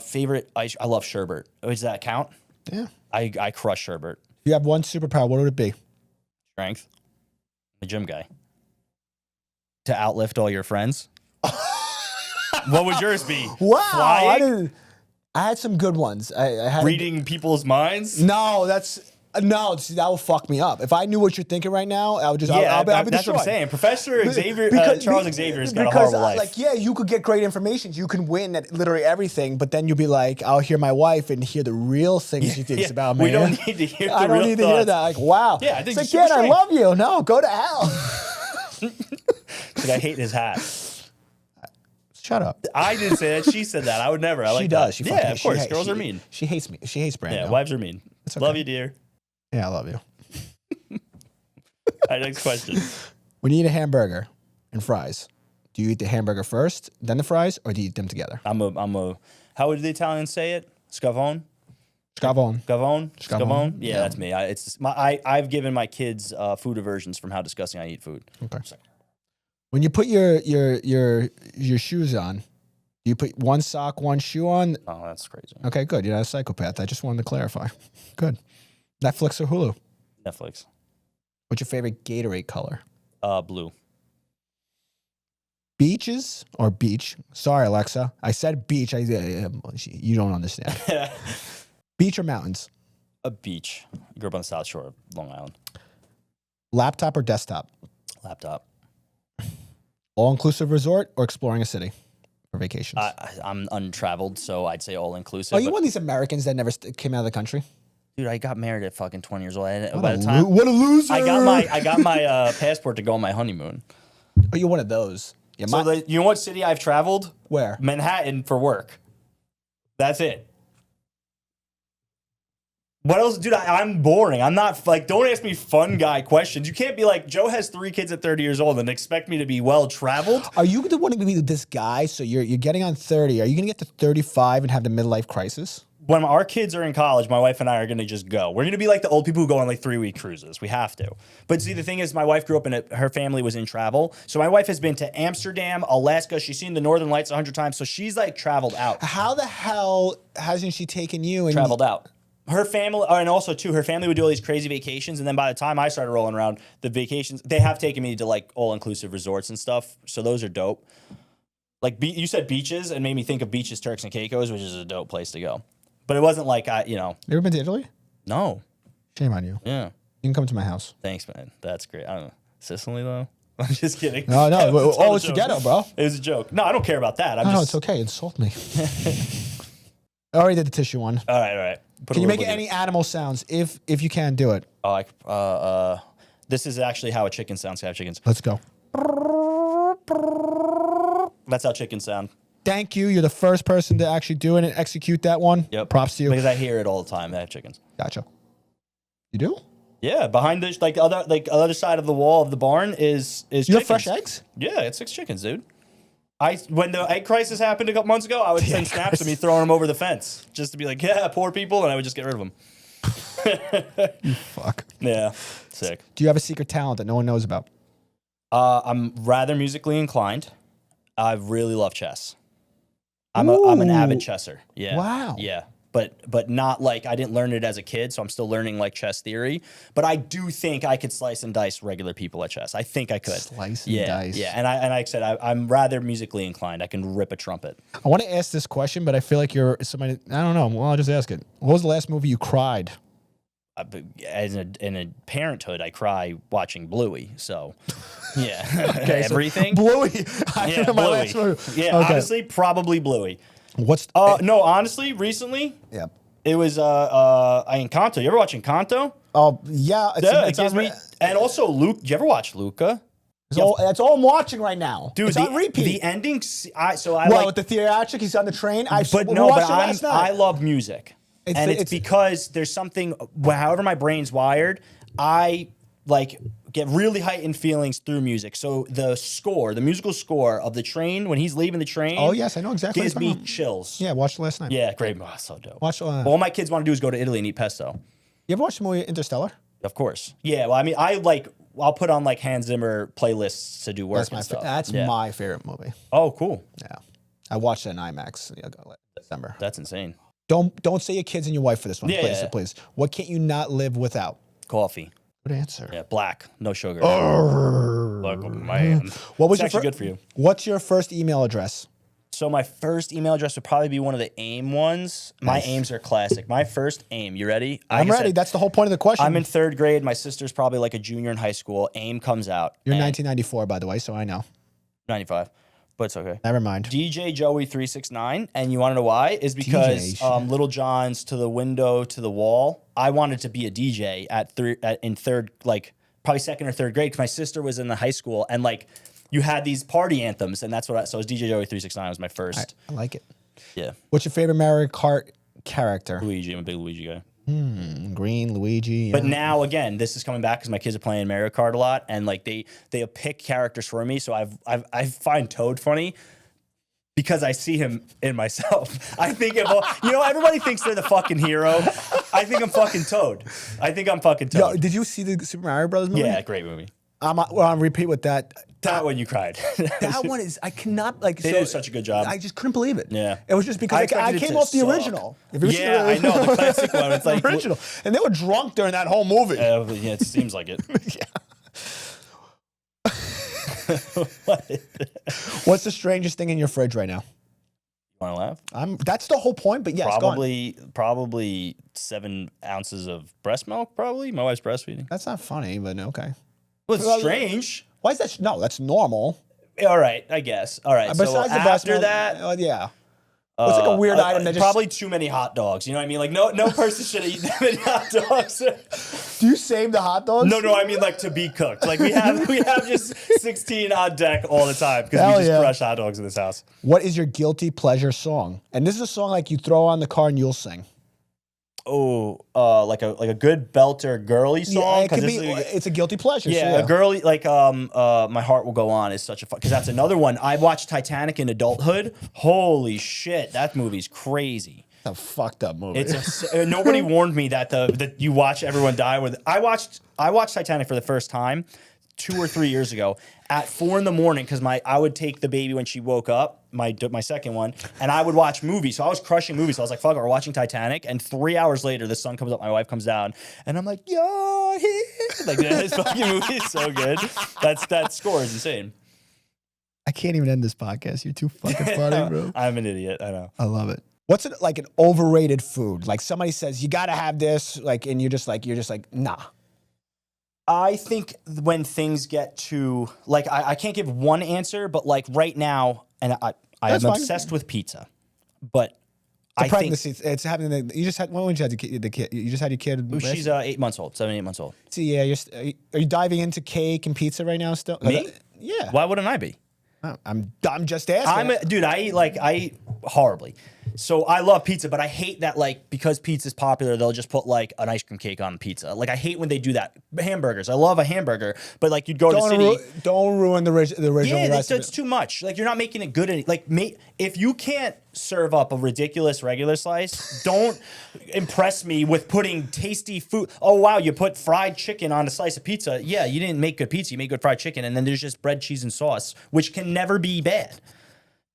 Favorite ice. I love sherbet. Does that count? Yeah. I crush sherbet. If you have one superpower, what would it be? Strength. The gym guy. To outlift all your friends. What would yours be? Wow. Flying? I had some good ones. I had Reading people's minds. No, that's No, see, that will fuck me up. If I knew what you're thinking right now, I would just. Yeah, I'll be that's destroyed. what I'm saying. Professor Xavier, Charles Xavier's got a because, horrible life. Like, yeah, you could get great information. You can win at literally everything, but then you'll be like, I'll hear my wife and hear the real things she thinks about me. We don't need to hear the I don't real need to hear thoughts. that. Like, wow. Yeah, I think it's you're like, super Ken, I strange. love you. No, go to hell. Like, I hate his hat. Shut up. I didn't say that. She said that. I would never. I She like does. that. She Yeah, fucking- of course. she- Girls she- are mean. She hates me. She hates Brando. Yeah, wives are mean. okay. Love you, dear. Yeah, I love you. All right, next question. When you eat a hamburger and fries, do you eat the hamburger first, then the fries, or do you eat them together? I'm a. How would the Italians say it? Scavone. Scavone. Scavone. Scavone. Scavone. Yeah, Yeah. that's me. I've given my kids food aversions from how disgusting I eat food. Okay. When you put your shoes on, do you put one sock, one shoe on? Oh, that's crazy. Okay, good. You're not a psychopath. I just wanted to clarify. Good. Netflix or Hulu? Netflix. What's your favorite Gatorade color? Blue. Beaches or beach? Sorry, Alexa. I said beach. You don't understand. Beach or mountains? A beach. I grew up on the South Shore of Long Island. Laptop or desktop? Laptop. All-inclusive resort or exploring a city for vacations? I'm untraveled, so I'd say all inclusive. Are you one of these Americans that never came out of the country? Dude, I got married at fucking 20 years old. What By a the time what a loser! I got my passport to go on my honeymoon. Oh, you're one of those. Yeah, So you know what city I've traveled? where? Manhattan for work. That's it. What else, dude? I'm boring. I'm not like. Don't ask me fun guy questions. You can't be like Joe has 3 kids at 30 years old and expect me to be well traveled. Are you the one to be this guy? So you're getting on 30. Are you gonna get to 35 and have the midlife crisis? When our kids are in college, my wife and I are going to just go. We're going to be like the old people who go on like 3-week cruises. We have to. But see, the thing is, my wife grew up in it. Her family was in travel. So my wife has been to Amsterdam, Alaska. She's seen the Northern Lights 100 times. So she's like traveled out. How the hell hasn't she taken you and Traveled out. Her family, and also too, her family would do all these crazy vacations. And then by the time I started rolling around, the vacations, they have taken me to like all-inclusive resorts and stuff. So those are dope. Like you said beaches and made me think of Beaches, Turks and Caicos, which is a dope place to go. But it wasn't like You ever been to Italy? No. Shame on you. Yeah. You can come to my house. Thanks, man. That's great. I don't know. Sicily, though? I'm just kidding. No. It's It's the ghetto, bro. It was a joke. No, I don't care about that. I'm No, just... it's okay. Insult me. I already did the tissue one. All right. Put Can a you make little bit any animal sounds? If you can, do it. This is actually how a chicken sounds. I have chickens. Let's go. That's how chickens sound. Thank you. You're the first person to actually do it and execute that one. Yep. Props to you. Because I hear it all the time. I have chickens. Gotcha. You do? Yeah, behind the other side of the wall of the barn is You chickens. have fresh eggs? Yeah, it's 6 chickens, dude. When the egg crisis happened a couple months ago, I would send snaps of me throwing them over the fence just to be like, yeah, poor people, and I would just get rid of them. Fuck. Yeah, sick. Do you have a secret talent that no one knows about? I'm rather musically inclined. I really love chess. I'm an avid chesser. Yeah. Wow. Yeah. But not like I didn't learn it as a kid, so I'm still learning like chess theory. But I do think I could slice and dice regular people at chess. I think I could. Slice and dice. Yeah. And like I said, I'm rather musically inclined. I can rip a trumpet. I want to ask this question, but I feel like you're somebody. I don't know. Well, I'll just ask it. What was the last movie you cried? In a parenthood, I cry watching Bluey. So, yeah, Okay, so everything. Bluey. Yeah, My Bluey. last movie. Yeah, Okay. honestly, probably Bluey. What's No, honestly, recently yeah. it was Encanto. You ever watch Encanto? Oh yeah. Yeah, it gives me. And also, Luke. Did you ever watch Luca? That's all I'm watching right now. Dude, it's on repeat. The ending. With the theatric, he's on the train. But we watched it I last night. love music, it's because there's something. However, my brain's wired, I like get really heightened feelings through music. So the musical score of the train when he's leaving the train. Oh yes, I know exactly. Gives what you're me talking about. chills. Yeah, watched it last night. Yeah, great. Oh, so dope. Watch. All my kids want to do is go to Italy and eat pesto. You ever watched the movie Interstellar? Of course. Yeah. Well, I mean, I'll put on like Hans Zimmer playlists to do work and stuff. That's Yeah. my favorite movie. Oh, cool. Yeah, I watched it in IMAX. December. That's insane. Don't say your kids and your wife for this one, Yeah, please. yeah. Please. What can't you not live without? Coffee. Good answer. Yeah, black, no sugar. Arrgh. Like, oh, man. What was It's your actually good for you. What's your first email address? So my first email address would probably be one of the AIM ones. My Nice. AIMs are classic. My first AIM. You ready? I'm ready. That's the whole point of the question. I'm in 3rd grade. My sister's probably like a junior in high school. AIM comes out. You're and 1994, by the way, so I know. 95, but it's okay. Never mind. DJ Joey 369, and you want to know why? Is because DJ, Little John's To the Window to the Wall. I wanted to be a DJ in third, like probably 2nd or 3rd grade, because my sister was in the high school, and like you had these party anthems, and that's what. So it was DJ Joey 369 was my first. I like it. Yeah, What's your favorite Mario Kart character? Luigi. I'm a big Luigi guy. Green, Luigi. But yeah. now again, this is coming back because my kids are playing Mario Kart a lot, and like they pick characters for me. So I find Toad funny because I see him in myself. I think everybody thinks they're the fucking hero. I think I'm fucking Toad. I think I'm fucking Toad. Yo, did you see the Super Mario Brothers movie? Yeah, great movie. I'm on repeat with that. That one you cried. That one is, I cannot, like, They did such a good job. I just couldn't believe it. Yeah. It was just because I expected it came to off the suck. original. If you Yeah, I know, the classic one. It's like- original. And they were drunk during that whole movie. Yeah, it seems like it. What's the strangest thing in your fridge right now? Want to laugh? That's the whole point, but yes, go on. Probably 7 ounces of breast milk. Probably my wife's breastfeeding. That's not funny, but okay. Well, it's strange. Why is that? No, that's normal. All right, I guess. All right. So Besides the breast after milk, that, yeah. What's like a weird item that just... probably too many hot dogs. You know what I mean? Like no person should eat that many hot dogs. Do you save the hot dogs? No, I mean like to be cooked. Like we have just 16 on deck all the time because we just crush hot dogs in this house. What is your guilty pleasure song? And this is a song like you throw on the car and you'll sing. Oh, like a good belter girly song. Yeah, it could be. It's a guilty pleasure. Yeah, so yeah. a girly like My Heart Will Go On is such a fun, because that's another one. I watched Titanic in adulthood. Holy shit, that movie's crazy. It's a fucked up movie. Nobody warned me that you watch everyone die with. I watched Titanic for the first time 2 or 3 years ago at 4 a.m. because I would take the baby when she woke up, my second one, and I would watch movies. So I was crushing movies. So I was like, fuck it, we're watching Titanic. And 3 hours later, the sun comes up, my wife comes down, and I'm like, yo, like this fucking movie is so good. That score is insane. I can't even end this podcast. You're too fucking funny, bro. I'm an idiot. I know. I love it. What's it like an overrated food? Like somebody says you gotta have this, like, and you're just like nah. I think when things get to like I can't give one answer, but like right now, and I am obsessed with pizza, but The pregnancy, it's happening. You just had. When did you have the kid? You just had your kid. She's 8 months old, 7, 8 months old. See, yeah, are you diving into cake and pizza right now? Still, Me? Yeah. Why wouldn't I be? I'm just asking. Dude. I eat horribly. So I love pizza, but I hate that like because pizza's popular, they'll just put like an ice cream cake on pizza. Like I hate when they do that. Hamburgers, I love a hamburger, but like you'd go to the city. Don't ruin the original Yeah, recipe. that's too much. Like you're not making it good. If you can't serve up a ridiculous regular slice, don't impress me with putting tasty food. Oh wow, you put fried chicken on a slice of pizza. Yeah, you didn't make good pizza. You made good fried chicken, and then there's just bread, cheese, and sauce, which can never be bad.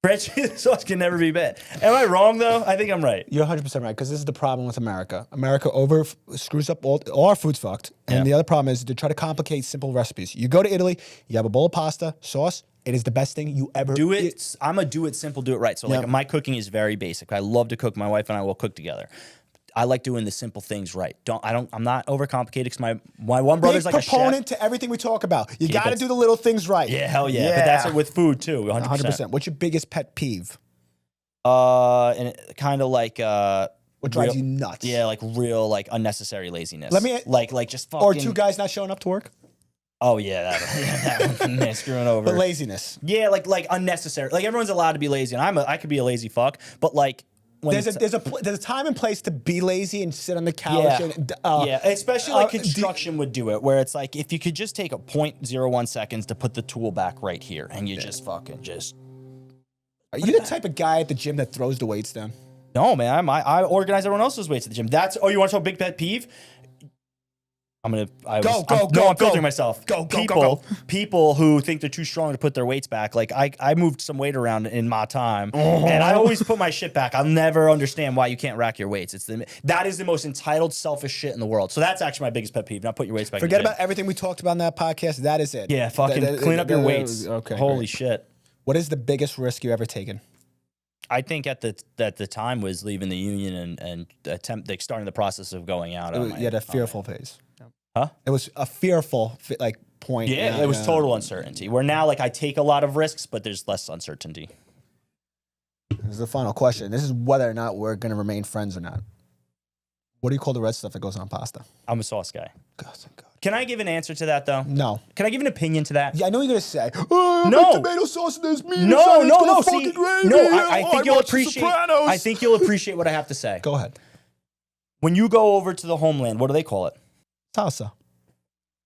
Bread, cheese, and sauce can never be bad. Am I wrong though? I think I'm right. You're 100% right, because this is the problem with America. America screws up all our food's fucked, and the other problem is to try to complicate simple recipes. You go to Italy, you have a bowl of pasta, sauce. It is the best thing you ever do it. I'm a do it simple, do it right. So like my cooking is very basic. I love to cook. My wife and I will cook together. I like doing the simple things right. I'm not overcomplicated because my one brother's like a chef. Proponent to everything we talk about. You got to do the little things right. Yeah, hell yeah. But that's it with food too. 100%. 100%. What's your biggest pet peeve? And it kind of like what drives you nuts? Yeah, like real like unnecessary laziness. Let me like just fucking. Or two guys not showing up to work. Oh yeah, that one, man, screwing over. But laziness. Yeah, like unnecessary. Like everyone's allowed to be lazy, and I could be a lazy fuck, but like. There's a time and place to be lazy and sit on the couch. Yeah, especially like construction would do it, where it's like if you could just take a 0.01 seconds to put the tool back right here, and you just fucking just. Are you the type of guy at the gym that throws the weights down? No, man. I organize everyone else's weights at the gym. You want to talk big pet peeve? I'm filtering myself. People who think they're too strong to put their weights back. Like I moved some weight around in my time, and I always put my shit back. I'll never understand why you can't rack your weights. That is the most entitled, selfish shit in the world. So that's actually my biggest pet peeve. Not put your weights back. Forget about everything we talked about in that podcast. That is it. Yeah, fucking clean up your weights. Okay. Holy shit. What is the biggest risk you ever taken? I think at the time was leaving the union and like starting the process of going out. You had a fearful phase. Huh? It was a fearful like point. Yeah, it was total uncertainty. Where now, like, I take a lot of risks, but there's less uncertainty. This is the final question. This is whether or not we're gonna remain friends or not. What do you call the red stuff that goes on pasta? I'm a sauce guy. God, thank God. Can I give an answer to that though? No. Can I give an opinion to that? Yeah, I know you're gonna say, oh, No. tomato sauce in this meat. No. See, I think you'll appreciate. I think you'll appreciate what I have to say. Go ahead. When you go over to the homeland, what do they call it? Salsa.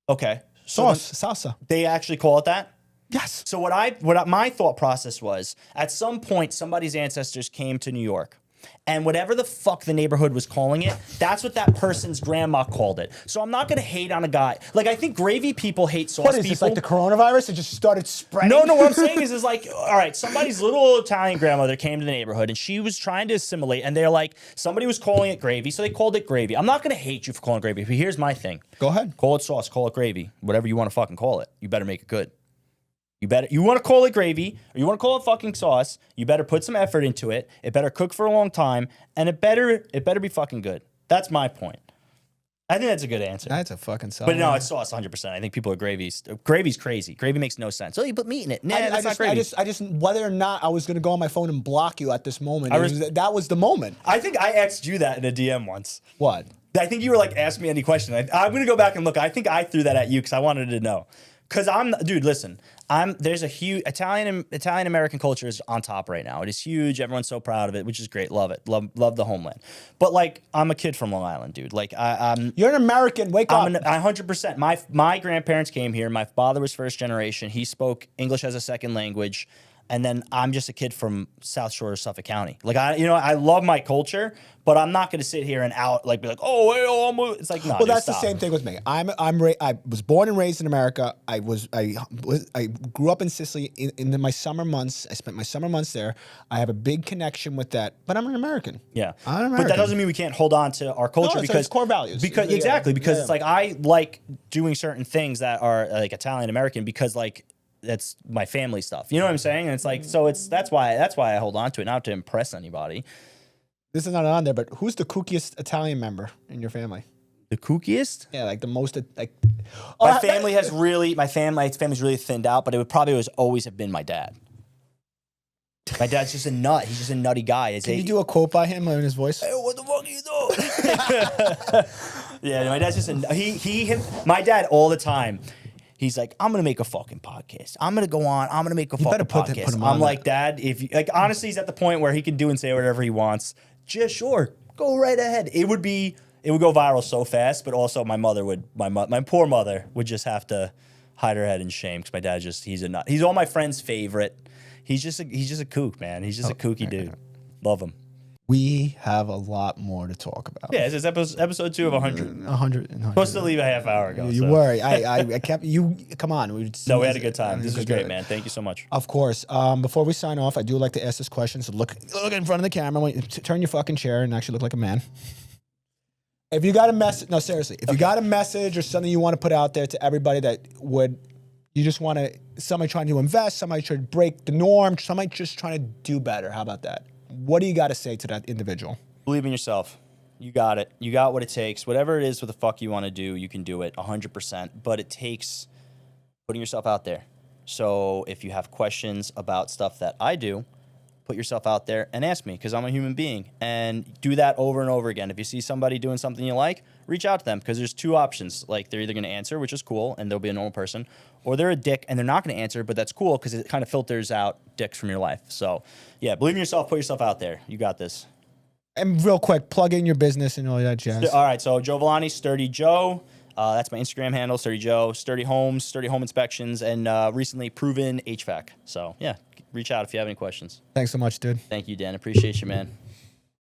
Okay. Sauce. Salsa. They actually call it that? Yes. So my thought process was, at some point, somebody's ancestors came to New York. And whatever the fuck the neighborhood was calling it, that's what that person's grandma called it. So I'm not going to hate on a guy. Like, I think gravy people hate sauce people. What is this, like the coronavirus? It just started spreading? No, what I'm saying is like, all right, somebody's little Italian grandmother came to the neighborhood and she was trying to assimilate, and they're like, somebody was calling it gravy, so they called it gravy. I'm not going to hate you for calling it gravy, but here's my thing. Go ahead. Call it sauce, call it gravy, whatever you want to fucking call it. You better make it good. You want to call it gravy, or you want to call it fucking sauce, you better put some effort into it. It better cook for a long time, and it better be fucking good. That's my point. I think that's a good answer. That's a fucking solid. But no, it's sauce 100%. I think people are gravy's crazy. Gravy makes no sense. Oh, you put meat in it. Nah, that's not gravy. I just, whether or not I was going to go on my phone and block you at this moment, that was the moment. I think I asked you that in a DM once. What? I think you were like, ask me any question. I'm going to go back and look. I think I threw that at you because I wanted to know. Because dude, listen, there's a huge Italian American culture is on top right now. It is huge. Everyone's so proud of it, which is great. Love it. Love the homeland. But like, I'm a kid from Long Island, dude. Like, you're an American. Wake up. 100%. My grandparents came here. My father was first generation. He spoke English as a second language. And then I'm just a kid from South Shore of Suffolk County. Like, I love my culture, but I'm not going to sit here and be like, it's like, no. Well, that's the same thing with me. I was born and raised in America. I grew up in Sicily in my summer months. I spent my summer months there. I have a big connection with that, but I'm an American. Yeah. I'm an American. But that doesn't mean we can't hold on to our culture because it's core values. Because it's like, I like doing certain things that are like Italian American because like, that's my family stuff. You know what I'm saying? And it's like, so that's why I hold on to it, not to impress anybody. This is not on there, but who's the kookiest Italian member in your family? The kookiest? Yeah, like the most like. My family's really thinned out, but it would probably always have been my dad. My dad's just a nut. He's just a nutty guy. Can you do a quote by him in his voice? Hey, what the fuck are you doing? Yeah, my dad's just my dad all the time. He's like, I'm gonna make a fucking podcast. I'm gonna go on. I'm gonna make a fucking podcast. Put him I'm like, Dad, if you, like, honestly, he's at the point where he can do and say whatever he wants. Just sure, go right ahead. It would go viral so fast, but also my poor mother would just have to hide her head in shame because my dad he's a nut. He's all my friends' favorite. He's just a kook, man. He's just a kooky dude. Love him. We have a lot more to talk about. Yeah, this is episode 2 of 100. 100. Supposed to leave a half hour ago. You were. I kept you. Come on. We had a good time. This was great, man. Thank you so much. Of course. Before we sign off, I do like to ask this question. So look in front of the camera. Turn your fucking chair and actually look like a man. If you got a message, no, seriously. If you got a message or something you want to put out there to everybody you just want somebody trying to invest, somebody trying to break the norm, somebody just trying to do better. How about that? What do you got to say to that individual? Believe in yourself. You got it. You got what it takes. Whatever it is, what the fuck you want to do, you can do it 100%. But it takes putting yourself out there. So if you have questions about stuff that I do, put yourself out there and ask me because I'm a human being. And do that over and over again. If you see somebody doing something you like, reach out to them because there's 2 options. Like, they're either going to answer, which is cool, and they'll be a normal person, or they're a dick and they're not going to answer, but that's cool because it kind of filters out dicks from your life. So, yeah, believe in yourself, put yourself out there. You got this. And real quick, plug in your business and all that jazz. All right, so Joe Villani, Sturdy Joe. That's my Instagram handle, Sturdy Joe. Sturdy Homes, Sturdy Home Inspections, and recently Proven HVAC. So, yeah, reach out if you have any questions. Thanks so much, dude. Thank you, Dan. Appreciate you, man.